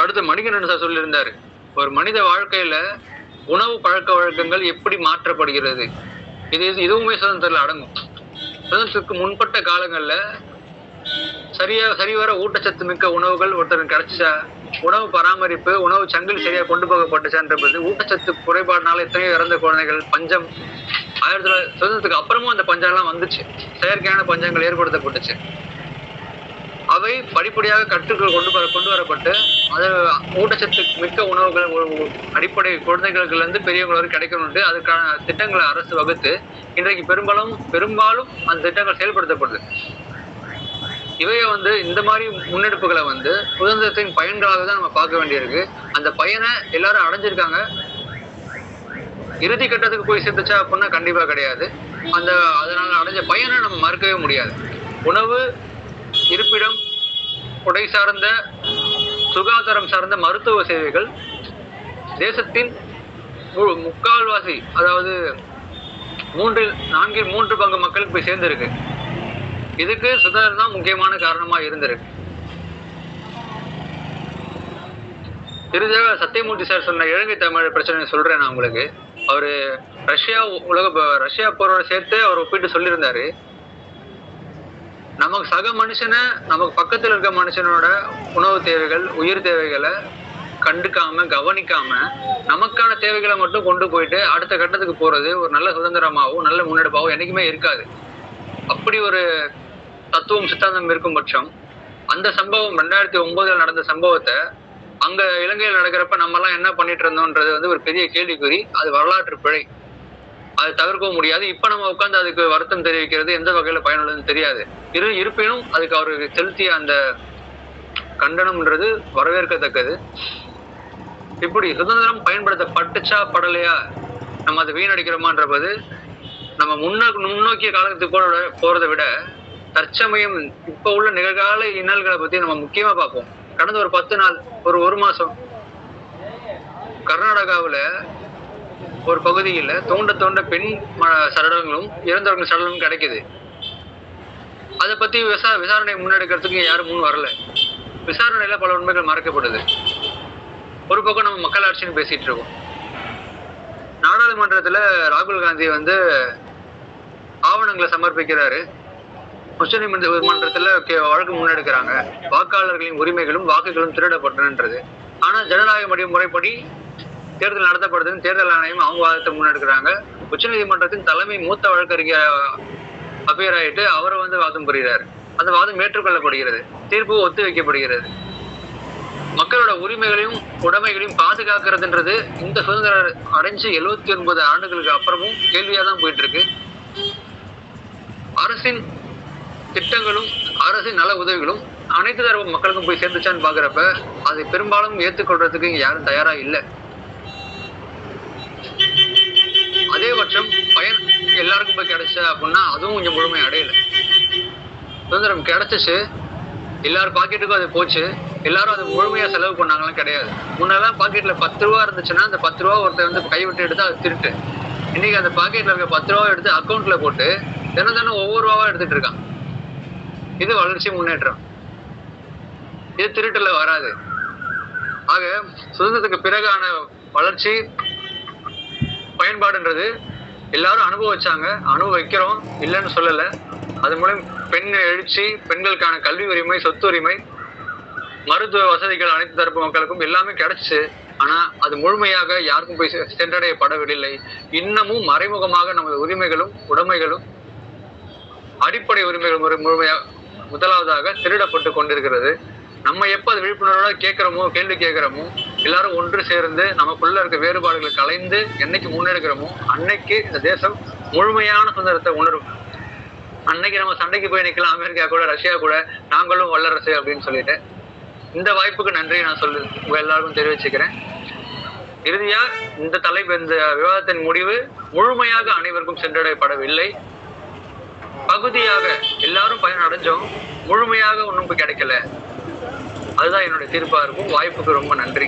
அடுத்து மணிகண்டன் சார் சொல்லியிருந்தாரு, ஒரு மனித வாழ்க்கையில உணவு பழக்க வழக்கங்கள் எப்படி மாற்றப்படுகிறது, இதுவுமே சுதந்திரத்துல அடங்கும். சுதந்திரத்துக்கு முன்பட்ட காலங்கள்ல சரிவர ஊட்டச்சத்து மிக்க உணவுகள் ஒருத்தருக்கு கிடைச்சா, உணவு பராமரிப்பு, உணவு சங்கிலி சரியா கொண்டு போகப்பட்டுச்சான்றது, ஊட்டச்சத்து குறைபாடுனால எத்தனையோ இறந்த குழந்தைகள், பஞ்சம், சுதந்திரத்துக்கு அப்புறமும் அந்த பஞ்சம் எல்லாம் வந்துச்சு, செயற்கையான பஞ்சங்கள் ஏற்படுத்தப்பட்டுச்சு. அவை படிப்படியாக கட்டுக்குள் கொண்டு வரப்பட்டு அது ஊட்டச்சத்து மிக்க உணவுகள் அடிப்படை குழந்தைகளுக்கு இருந்து பெரியவங்க வரை கிடைக்கணும்ட்டு அதுக்கான திட்டங்களை அரசு வகுத்து இன்றைக்கு பெரும்பாலும் அந்த திட்டங்கள் செயல்படுத்தப்படுது. இவைய இந்த மாதிரி முன்னெடுப்புகளை சுதந்திரத்தின் பயன்களாக தான் நம்ம பார்க்க வேண்டியிருக்கு. அந்த பயனை எல்லாரும் அடைஞ்சிருக்காங்க. இறுதி கட்டத்துக்கு போய் சேர்ந்துச்சா அப்படின்னா கண்டிப்பா கிடையாது. அதனால அடைஞ்ச பயனை நம்ம மறுக்கவே முடியாது. உணவு, இருப்பிடம், உடை சார்ந்த, சுகாதாரம் சார்ந்த மருத்துவ சேவைகள் தேசத்தின் முக்கால்வாசி, அதாவது 4/3 பங்கு மக்களுக்கு போய் சேர்ந்திருக்கு. இதுக்கு சுதந்திரம் தான் முக்கியமான காரணமா இருந்திருக்கு. இறுதியாக சத்தியமூர்த்தி சார் சொன்ன இலங்கை தமிழ் பிரச்சனை சொல்றேன் நான் உங்களுக்கு. அவரு ரஷ்யா போரோட சேர்த்து அவர் ஒப்பிட்டு சொல்லியிருந்தாரு, நமக்கு சக மனுஷனை, நமக்கு பக்கத்துல இருக்க மனுஷனோட உணவு தேவைகள், உயிர் தேவைகளை கண்டுக்காம கவனிக்காம நமக்கான தேவைகளை மட்டும் கொண்டு போயிட்டு அடுத்த கட்டத்துக்கு போறது ஒரு நல்ல சுதந்திரமாகவும் நல்ல முன்னெடுப்பாகவும் என்னைக்குமே இருக்காது. அப்படி ஒரு தத்துவம் சித்தாந்தம் இருக்கும் பட்சம் அந்த சம்பவம் 2009 நடந்த சம்பவத்தை அங்க இலங்கையில் நடக்கிறப்ப நம்ம எல்லாம் என்ன பண்ணிட்டு இருந்தோம்ன்றது வந்து ஒரு பெரிய கேள்விக்குறி. அது வரலாற்று பிழை, அது தவிர்க்கவும் முடியாது. இப்ப நம்ம உட்காந்து அதுக்கு வருத்தம் தெரிவிக்கிறது எந்த வகையில பயனுள்ளதுன்னு தெரியாது. இருப்பினும் அதுக்கு அவருக்கு செலுத்திய அந்த கண்டனம்ன்றது வரவேற்கத்தக்கது. இப்படி சுதந்திரம் பயன்படுத்தப்பட்டுச்சா படலையா, நம்ம அதை வீணடிக்கிறோமான்றபது நம்ம முன்னோக்கிய காலத்துக்கு போறதை விட தற்சமயம் இப்ப உள்ள நிகழ்கால இன்னல்களை பத்தி நம்ம முக்கியமா பார்ப்போம். கடந்த ஒரு 10 நாள், ஒரு மாசம் கர்நாடகாவில் ஒரு பகுதியில் தோண்ட பெண் சடலங்களும் இறந்தவர்கள் சடலங்களும் கிடைக்குது. அதை பத்தி விசாரணை முன்னெடுக்கிறதுக்கு யாரும் முன் வரல. விசாரணையில பல உண்மைகள் மறைக்கப்படுது. ஒரு பக்கம் நம்ம மக்களாட்சின்னு பேசிட்டு இருக்கோம். நாடாளுமன்றத்துல ராகுல் காந்தி வந்து ஆவணங்களை சமர்ப்பிக்கிறாரு. உச்சநீதிமன்றத்துல வழக்கு முன்னெடுக்கிறாங்க. வாக்காளர்களின் உரிமைகளும் வாக்குகளும் திருடப்பட்டனன்றது. ஆனா ஜனநாயக முறைப்படி தேர்தல் நடத்தப்படுதுன்னு தேர்தல் ஆணையம் அவங்க வாதத்தை முன்னெடுக்கிறாங்க. உச்சநீதிமன்றத்தின் தலைமை மூத்த வழக்கறிஞர் அப்பியர் ஆயிட்டு அவரை வந்து வாதம் புரிகிறார். அந்த வாதம் ஏற்றுக்கொள்ளப்படுகிறது, தீர்ப்பு ஒத்தி வைக்கப்படுகிறது. மக்களோட உரிமைகளையும் உடைமைகளையும் பாதுகாக்கிறதுன்றது இந்த சுதந்திரம் அடைஞ்சு 79 ஆண்டுகளுக்கு அப்புறமும் கேள்வியா தான் போயிட்டு இருக்கு. அரசின் திட்டங்களும் அரசின் நல உதவிகளும் அனைத்து தரப்பு மக்களுக்கும் போய் சேர்ந்துச்சான்னு பாக்குறப்ப அதை பெரும்பாலும் ஏற்றுக்கொள்றதுக்கு இங்க யாரும் தயாரா இல்லை. அதே பட்சம் பயன் எல்லாருக்கும் போய் கிடைச்சா அப்படின்னா அதுவும் கொஞ்சம் முழுமை அடையல. சுதந்திரம் கிடைச்சிச்சு, எல்லாரும் பாக்கெட்டுக்கும் அது போச்சு, எல்லாரும் அது முழுமையா செலவு பண்ணாங்கலாம் கிடையாது. முன்னெல்லாம் பாக்கெட்ல 10 ரூபா இருந்துச்சுன்னா அந்த 10 ரூபா ஒருத்தர் வந்து கைவிட்டு எடுத்து அது திருட்டு. இன்னைக்கு அந்த பாக்கெட்ல இருக்க 10 ரூபா எடுத்து அக்கௌண்ட்ல போட்டு தினம் ஒவ்வொரு ரூபாவா எடுத்துட்டு இருக்கான். இது வளர்ச்சி முன்னேற்றம், இது திருட்டுல வராது. ஆக சுதந்திரத்துக்கு பிறகான வளர்ச்சி பயன்பாடுன்றது எல்லாரும் அனுபவிச்சாங்க, அனுபவிக்கிறோம், இல்லைன்னு சொல்லல. அது மூலம் பெண் எழுச்சி, பெண்களுக்கான கல்வி உரிமை, சொத்து உரிமை, மருத்துவ வசதிகள் அனைத்து தரப்பு மக்களுக்கும் எல்லாமே கிடைச்சு. ஆனா அது முழுமையாக யாருக்கும் போய் சென்றடையப்படவில்லை. இன்னமும் மறைமுகமாக நமது உரிமைகளும் உடைமைகளும் அடிப்படை உரிமைகள் முழுமையாக முதலாவதாக திருடப்பட்டு கொண்டிருக்கிறது. நம்ம எப்ப அது விழிப்புணர்வோட கேட்கிறோமோ, கேள்வி கேட்கிறோமோ, எல்லாரும் ஒன்று சேர்ந்து நமக்குள்ள இருக்க வேறுபாடுகளை கலைந்து என்னைக்கு முன்னெடுக்கிறோமோ அன்னைக்கு இந்த தேசம் முழுமையான சுதந்திரத்தை உணரும். அன்னைக்கு நம்ம சண்டைக்கு போய் நிக்கலாம், அமெரிக்கா கூட ரஷ்யா கூட நாங்களும் வல்லரசு அப்படின்னு சொல்லிட்டு. இந்த வாய்ப்புக்கு நன்றி நான் உங்க எல்லாருக்கும் தெரிவிச்சுக்கிறேன். இறுதியா இந்த விவாதத்தின் முடிவு முழுமையாக அனைவருக்கும் சென்றடையப்படவில்லை. பகுதியாக எல்லாரும் பயன் அடைஞ்சோம், முழுமையாக ஒன்றும் கிடைக்கல. அதுதான் என்னுடைய தீர்ப்பா இருக்கும். வாய்ப்புக்கு ரொம்ப நன்றி.